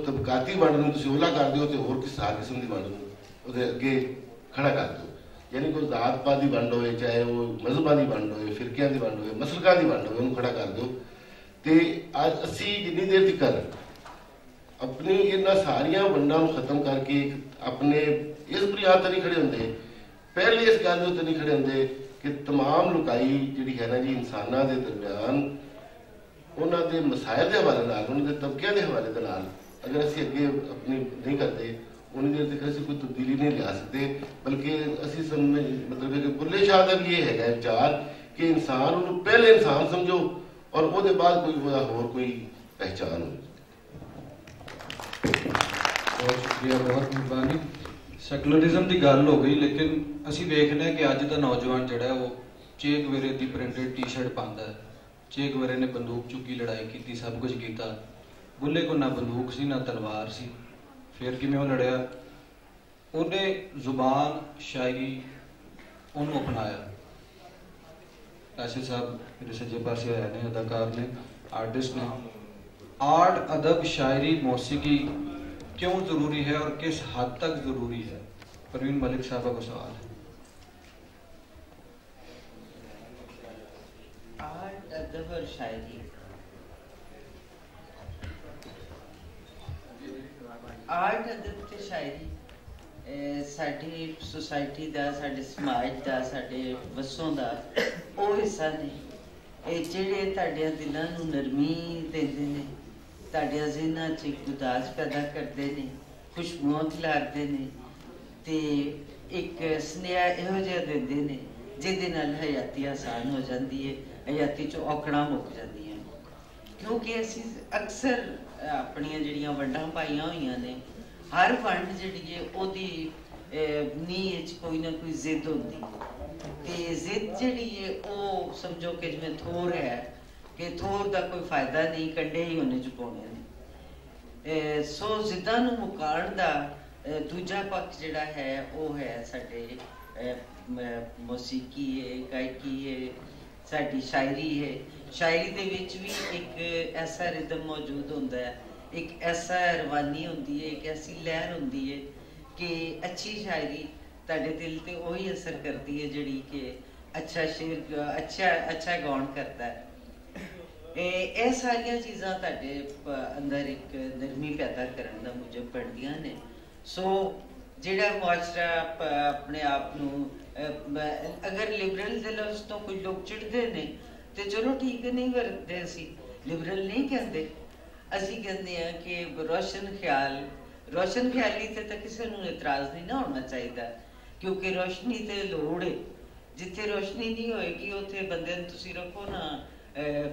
ਤਬਕਾਤੀ ਵੰਡ ਨੂੰ ਤੁਸੀਂ ਉਹਲਾ ਕਰ ਦਿਓ ਤੇ ਹੋਰ ਕਿਸੇ ਕਿਸਮ ਦੀ ਵੰਡ ਨੂੰ ਉਹਦੇ ਅੱਗੇ ਖੜਾ ਕਰ ਦਿਓ। ਯਾਨੀ ਕੋਈ ਜ਼ਾਤ-ਪਾਤ ਦੀ ਵੰਡ ਹੋਵੇ, ਚਾਹੇ ਉਹ ਮਜ਼ਹਬਾਂ ਦੀ ਵੰਡ ਹੋਵੇ, ਫਿਰਕਿਆਂ ਦੀ ਵੰਡ ਹੋਵੇ, ਮਸਲਕਾਂ ਦੀ ਵੰਡ ਹੋਵੇ, ਉਹਨੂੰ ਖੜਾ ਕਰ ਦਿਓ। ਤੇ ਅੱਜ ਅਸੀਂ ਜਿੰਨੀ ਦੇਰ ਤੱਕ ਆਪਣੀ ਇਹਨਾਂ ਸਾਰੀਆਂ ਵੰਡਾਂ ਨੂੰ ਖਤਮ ਕਰਕੇ ਆਪਣੇ ਇਸ ਬੁਨਿਆਦ ਤੇ ਨਹੀਂ ਖੜੇ ਹੁੰਦੇ, ਪਹਿਲੇ ਇਸ ਗੱਲ ਦੇ ਉੱਤੇ ਨਹੀਂ ਖੜੇ ਹੁੰਦੇ ਕਿ तमाम ਲੁਕਾਈ ਜਿਹੜੀ ਹੈ ਨਾ ਜੀ ਇਨਸਾਨਾਂ ਦੇ ਦਰਮਿਆਨ ਉਹਨਾਂ ਦੇ ਮਸਾਇਲ ਦੇ ਹਵਾਲੇ ਨਾਲ, ਉਹਨਾਂ ਦੇ ਤਬਕਿਆਂ ਦੇ ਹਵਾਲੇ ਦੇ ਨਾਲ ਅਗਰ ਅਸੀਂ ਅੱਗੇ ਆਪਣੀ ਨਹੀਂ ਕਰਦੇ, ਉਨੀ ਦੇਰ ਤੱਕ ਅਸੀਂ ਕੋਈ ਤਬਦੀਲੀ ਨਹੀਂ ਲਿਆ ਸਕਦੇ। ਬਲਕਿ ਅਸੀਂ ਮਤਲਬ ਕਿ ਬੁੱਲੇ ਸ਼ਾਹ ਦਾ ਵੀ ਇਹ ਹੈਗਾ ਵਿਚਾਰ ਕਿ ਇਨਸਾਨ ਉਹਨੂੰ ਪਹਿਲੇ ਇਨਸਾਨ ਸਮਝੋ ਔਰ ਉਹਦੇ ਬਾਅਦ ਕੋਈ ਉਹਦਾ ਹੋਰ ਕੋਈ ਪਹਿਚਾਨ ਹੋਵੇ। ਬਹੁਤ ਸ਼ੁਕਰੀਆ, ਬਹੁਤ ਮਿਹਰਬਾਨੀ। ਸੈਕੂਲਰਿਜ਼ਮ ਦੀ ਗੱਲ ਹੋ ਗਈ, ਲੇਕਿਨ ਅਸੀਂ ਵੇਖਦੇ ਹਾਂ ਕਿ ਅੱਜ ਦਾ ਨੌਜਵਾਨ ਜਿਹੜਾ ਉਹ ਚੇ ਗੁਵੇਰੇ ਦੀ ਪ੍ਰਿੰਟਡ ਟੀ-ਸ਼ਰਟ ਪਾਉਂਦਾ ਹੈ। ਚੇ ਗੁਵੇਰੇ ਨੇ ਬੰਦੂਕ ਚੁੱਕੀ, ਲੜਾਈ ਕੀਤੀ, ਸਭ ਕੁਝ ਕੀਤਾ। ਬੁੱਲੇ ਕੋਲ ਨਾ ਬੰਦੂਕ ਸੀ ਨਾ ਤਲਵਾਰ ਸੀ, ਫਿਰ ਕਿਵੇਂ ਉਹ ਲੜਿਆ? ਉਹਨੇ ਜ਼ੁਬਾਨ, ਸ਼ਾਇਰੀ ਉਹਨੂੰ ਅਪਣਾਇਆ। ਐਸੇ ਸਾਹਿਬ ਮੇਰੇ ਸੱਜੇ ਪਾਸੇ ਆਏ ਨੇ, ਅਦਾਕਾਰ ਨੇ, आर्टिस्ट ने। आर्ट, अदब, शायरी, मौसीकी क्यों ज़रूरी है और किस हद तक ज़रूरी है? परवीन मलिक साहबा को सवाल है। आर्ट, अदब और शायरी, आर्ट, अदब ते शायरी साडी सोसाइटी दा, साडे समाज दा, साडे वसों दा ਉਹ ਹਿੱਸਾ ਨੇ ਇਹ ਜਿਹੜੇ ਤੁਹਾਡੇ ਦਿਲਾਂ ਨੂੰ ਨਰਮੀ ਦਿੰਦੇ ਨੇ, ਤੁਹਾਡੇ ਜ਼ਿਹਨਾਂ 'ਚ ਇੱਕ ਉਦਾਸ ਪੈਦਾ ਕਰਦੇ ਨੇ, ਖੁਸ਼ਬੂਆਂ ਖਿਲਾਰਦੇ ਨੇ ਤੇ ਇੱਕ ਸੁਨੇਹਾ ਇਹੋ ਜਿਹਾ ਦਿੰਦੇ ਨੇ ਜਿਹਦੇ ਨਾਲ ਹਯਾਤੀ ਆਸਾਨ ਹੋ ਜਾਂਦੀ ਹੈ, ਹਯਾਤੀ 'ਚੋਂ ਔਕੜਾਂ ਮੁੱਕ ਜਾਂਦੀਆਂ। ਕਿਉਂਕਿ ਅਸੀਂ ਅਕਸਰ ਆਪਣੀਆਂ ਜਿਹੜੀਆਂ ਵੰਡਾਂ ਪਾਈਆਂ ਹੋਈਆਂ ਨੇ, ਹਰ ਵੰਡ ਜਿਹੜੀ ਹੈ ਉਹਦੀ ਨੀਂਹ 'ਚ ਕੋਈ ਨਾ ਕੋਈ ਜ਼ਿੱਦ ਹੁੰਦੀ ਤੇ ਜ਼ਿੱਦ ਜਿਹੜੀ ਹੈ ਉਹ ਸਮਝੋ ਕਿ ਜਿਵੇਂ ਥੋਰ ਹੈ ਕਿ ਥੋਰ ਦਾ ਕੋਈ ਫਾਇਦਾ ਨਹੀਂ, ਕੰਡੇ ਹੀ ਉਹਨੇ ਚੁਕਾਉਣੇ ਨੇ। ਸੋ ਜ਼ਿੱਦਾਂ ਨੂੰ ਮੁਕਾਉਣ ਦਾ ਦੂਜਾ ਪੱਖ ਜਿਹੜਾ ਹੈ ਉਹ ਹੈ ਸਾਡੇ ਮੌਸੀਕੀ ਹੈ, ਗਾਇਕੀ ਹੈ, ਸਾਡੀ ਸ਼ਾਇਰੀ ਹੈ। ਸ਼ਾਇਰੀ ਦੇ ਵਿੱਚ ਵੀ ਇੱਕ ਐਸਾ ਰਿਦਮ ਮੌਜੂਦ ਹੁੰਦਾ ਹੈ, ਇੱਕ ਐਸਾ ਰਵਾਨੀ ਹੁੰਦੀ ਹੈ, ਇੱਕ ਐਸੀ ਲਹਿਰ ਹੁੰਦੀ ਹੈ ਕਿ ਅੱਛੀ ਸ਼ਾਇਰੀ ਤੁਹਾਡੇ ਦਿਲ ਤੇ ਉਹੀ ਅਸਰ ਕਰਦੀ ਹੈ ਜਿਹੜੀ ਕਿ ਅੱਛਾ ਸ਼ੇਰ ਅੱਛਾ ਗਾਉਣ ਕਰਦਾ ਹੈ। ਇਹ ਸਾਰੀਆਂ ਚੀਜ਼ਾਂ ਤੁਹਾਡੇ ਅੰਦਰ ਇੱਕ ਨਰਮੀ ਪੈਦਾ ਕਰਨ ਦਾ ਮੁਜਬ ਬਣਦੀਆਂ ਨੇ। ਸੋ ਜਿਹੜਾ ਮੁਆਸ਼ਰਾ ਆਪਣੇ ਆਪ ਨੂੰ ਅਗਰ ਲਿਬਰਲ ਦੇ ਲਫ਼ਜ਼ ਤੋਂ ਕੁਝ ਲੋਕ ਚਿੜਦੇ ਨੇ ਤੇ ਚਲੋ ਠੀਕ ਹੈ, ਨਹੀਂ ਵਰਤਦੇ, ਅਸੀਂ ਲਿਬਰਲ ਨਹੀਂ ਕਹਿੰਦੇ, ਅਸੀਂ ਕਹਿੰਦੇ ਹਾਂ ਕਿ ਰੋਸ਼ਨ ਖਿਆਲੀ ਤੇ ਤਾਂ ਕਿਸੇ ਨੂੰ ਇਤਰਾਜ਼ ਨਹੀਂ ਨਾ ਹੋਣਾ ਚਾਹੀਦਾ, ਕਿਉਂਕਿ ਰੋਸ਼ਨੀ ਤੇ ਲੋੜ ਹੈ। ਜਿੱਥੇ ਰੋਸ਼ਨੀ ਨਹੀਂ ਹੋਏਗੀ ਉੱਥੇ ਬੰਦੇ ਨੂੰ ਤੁਸੀਂ ਰੱਖੋ ਨਾ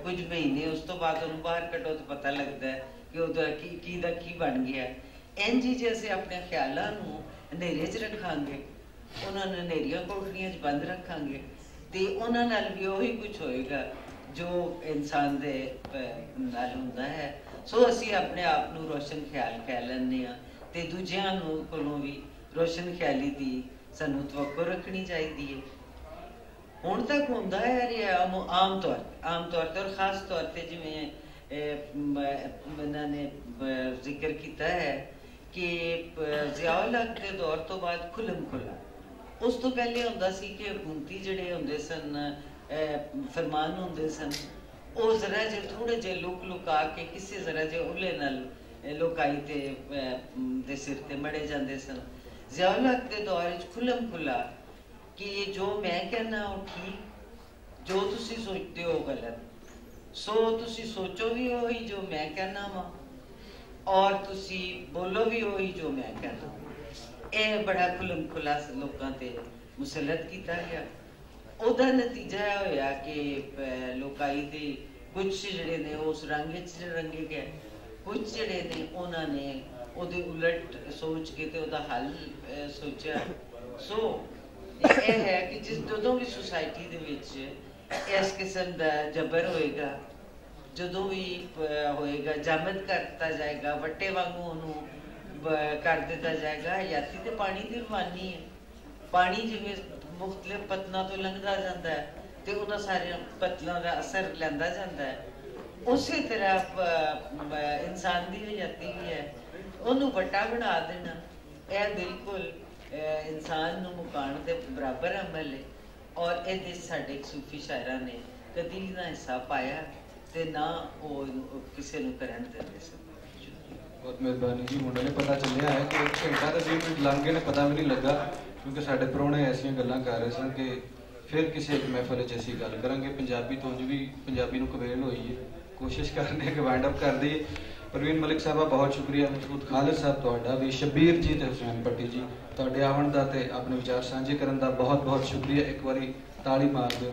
ਕੁਝ ਮਹੀਨੇ, ਉਸ ਤੋਂ ਬਾਅਦ ਉਹਨੂੰ ਬਾਹਰ ਕੱਢੋ ਤਾਂ ਪਤਾ ਲੱਗਦਾ ਕਿ ਉਹਦਾ ਕੀ ਦਾ ਕੀ ਬਣ ਗਿਆ। ਇੰਝ ਹੀ ਜੇ ਅਸੀਂ ਆਪਣੇ ਖਿਆਲਾਂ ਨੂੰ ਹਨੇਰੇ 'ਚ ਰੱਖਾਂਗੇ, ਉਹਨਾਂ ਨੂੰ ਹਨੇਰੀਆਂ ਕੋਠੜੀਆਂ 'ਚ ਬੰਦ ਰੱਖਾਂਗੇ ਤੇ ਉਹਨਾਂ ਨਾਲ ਵੀ ਉਹੀ ਕੁਝ ਹੋਏਗਾ ਜੋ ਇਨਸਾਨ ਦੇ ਨਾਲ ਹੁੰਦਾ ਹੈ। ਸੋ ਅਸੀਂ ਆਪਣੇ ਆਪ ਨੂੰ ਰੋਸ਼ਨ ਖਿਆਲ ਕਹਿ ਲੈਂਦੇ ਹਾਂ ਤੇ ਦੂਜਿਆਂ ਨੂੰ ਕੋਲੋਂ ਵੀ ਰੋਸ਼ਨ ਖਿਆਲੀ ਦੀ ਸਾਨੂੰ ਤਵੱਕੋ ਰੱਖਣੀ ਚਾਹੀਦੀ ਹੈ। ਹੁਣ ਤੱਕ ਹੁੰਦਾ ਹੈ ਆਮ ਤੌਰ ਤੇ ਔਰ ਖਾਸ ਤੌਰ ਤੇ ਜਿਵੇਂ ਇਹਨਾਂ ਨੇ ਜ਼ਿਕਰ ਕੀਤਾ ਹੈ ਕਿ ਜ਼ਿਆਉਲ ਹਕ ਦੇ ਦੌਰ ਤੋਂ ਬਾਅਦ ਖੁੱਲ੍ਹਮ ਖੁੱਲ੍ਹਾ, ਉਸ ਤੋਂ ਪਹਿਲੇ ਹੁੰਦਾ ਸੀ ਕਿ ਹਕੂਮਤੀ ਜਿਹੜੇ ਹੁੰਦੇ ਸਨ ਫਰਮਾਨ ਹੁੰਦੇ ਸਨ, ਉਹ ਜ਼ਰਾ ਜੇ ਥੋੜੇ ਜਿਹੇ ਲੁਕਾ ਕੇ ਕਿਸੇ ਜ਼ਰਾ ਜੇ ਉਹਲੇ ਨਾਲ ਲੋਕਾਈ ਦੇ ਸਿਰ ਤੇ ਮੜੇ ਜਾਂਦੇ ਸਨ। ਜ਼ਿਆਉਲ ਹਕ ਦੇ ਦੌਰ ਵਿੱਚ ਖੁੱਲਮ ਖੁੱਲਾ ਕਿ ਜੋ ਮੈਂ ਕਹਿਣਾ ਉਹ ਠੀਕ, ਜੋ ਤੁਸੀਂ ਸੋਚਦੇ ਹੋ ਗਲਤ, ਸੋ ਤੁਸੀਂ ਸੋਚੋ ਵੀ ਉਹੀ ਜੋ ਮੈਂ ਕਹਿਣਾ ਵਾ ਔਰ ਤੁਸੀਂ ਬੋਲੋ ਵੀ ਉਹੀ ਜੋ ਮੈਂ ਕਹਿਣਾ। ਇਹ ਬੜਾ ਖੁੱਲਮ ਖੁੱਲਾ ਲੋਕਾਂ ਤੇ ਮੁਸਲਤ ਕੀਤਾ ਗਿਆ। ਉਹਦਾ ਨਤੀਜਾ ਇਹ ਹੋਇਆ ਕਿ ਲੋਕਾਈ ਦੇ ਕੁਛ ਜਿਹੜੇ ਨੇ ਉਸ ਰੰਗ ਵਿੱਚ ਰੰਗੇ ਗਏ, ਕੁਛ ਜਿਹੜੇ ਨੇ ਉਹਨਾਂ ਨੇ ਉਹਦੇ ਉਲਟ ਸੋਚ ਕੇ ਤੇ ਉਹਦਾ ਹੱਲ ਸੋਚਿਆ। ਸੋ ਇਹ ਹੈ ਕਿ ਜਦੋਂ ਵੀ ਸੁਸਾਇਟੀ ਦੇ ਵਿੱਚ ਇਸ ਕਿਸਮ ਦਾ ਜਬਰ ਹੋਏਗਾ, ਜਦੋਂ ਵੀ ਹੋਏਗਾ, ਜਾਮਦ ਕਰ ਦਿੱਤਾ ਜਾਏਗਾ, ਵੱਟੇ ਵਾਂਗੂ ਉਹਨੂੰ ਕਰ ਦਿੱਤਾ ਜਾਏਗਾ। ਹਯਾਤੀ ਤੇ ਪਾਣੀ ਦੀ ਰਵਾਨੀ ਹੈ। ਪਾਣੀ ਜਿਵੇਂ ਮੁਖਤਲਿਫ ਪਤਨਾਂ ਤੋਂ ਲੰਘਦਾ ਜਾਂਦਾ ਹੈ ਤੇ ਉਹਨਾਂ ਸਾਰੇ ਪਤਲਾਂ ਦਾ ਅਸਰ ਲੈਂਦਾ ਜਾਂਦਾ ਹੈ, ਉਸੇ ਤਰ੍ਹਾਂ ਇਨਸਾਨ ਦੀ ਹਯਾਤੀ ਵੀ ਹੈ। ਉਹਨੂੰ ਵੱਟਾ ਬਣਾ ਦੇਣਾ ਇਹ ਬਿਲਕੁਲ ਇਨਸਾਨ ਨੂੰ ਮੁਕਾਉਣ ਦੇ ਬਰਾਬਰ ਅਮਲ ਹੈ। ਔਰ ਇਹਦੇ ਸਾਡੇ ਸੂਫੀ ਸ਼ਾਇਰਾਂ ਨੇ ਕਦੀ ਨਾ ਹਿੱਸਾ ਪਾਇਆ ਤੇ ਨਾ ਉਹ ਕਿਸੇ ਨੂੰ ਕਰਨ ਦਿੰਦੇ ਸਨ। ਬਹੁਤ ਮਿਹਰਬਾਨੀ ਜੀ। ਮੁੰਡੇ ਨੇ ਪਤਾ ਚੱਲਿਆ ਹੈ ਕਿ 1 ਘੰਟਾ ਤੇ 20 ਮਿੰਟ ਲੰਘ ਗਏ ਨੇ, ਪਤਾ ਵੀ ਨਹੀਂ ਲੱਗਾ, ਕਿਉਂਕਿ ਸਾਡੇ ਪ੍ਰਾਹੁਣੇ ਐਸੀਆਂ ਗੱਲਾਂ ਕਰ ਰਹੇ ਸਨ ਕਿ ਫਿਰ ਕਿਸੇ ਇੱਕ ਮਹਿਫਲ ਵਿੱਚ ਅਸੀਂ ਗੱਲ ਕਰਾਂਗੇ। ਪੰਜਾਬੀ ਤੋਂ ਉਂਝ ਵੀ ਪੰਜਾਬੀ ਨੂੰ ਕਵੇਲ ਹੋਈ ਹੈ, ਕੋਸ਼ਿਸ਼ ਕਰਨੇ ਕਿ ਵਾਈਂਡ ਅਪ ਕਰ ਦਈਏ। ਪ੍ਰਵੀਨ ਮਲਿਕ ਸਾਹਿਬਾ ਬਹੁਤ ਸ਼ੁਕਰੀਆ। ਮਸੂਦ ਖਾਲਿਦ ਸਾਹਿਬ ਤੁਹਾਡਾ ਵੀ, ਸ਼ਬੀਰ ਜੀ ਤੇ ਹੁਸੈਨ ਪੱਟੀ ਜੀ ਤੁਹਾਡੇ ਆਉਣ ਦਾ ਤੇ ਆਪਣੇ ਵਿਚਾਰ ਸਾਂਝੇ ਕਰਨ ਦਾ ਬਹੁਤ ਬਹੁਤ ਸ਼ੁਕਰੀਆ। ਇੱਕ ਵਾਰੀ ਤਾੜੀ ਮਾਰ ਦਿਓ।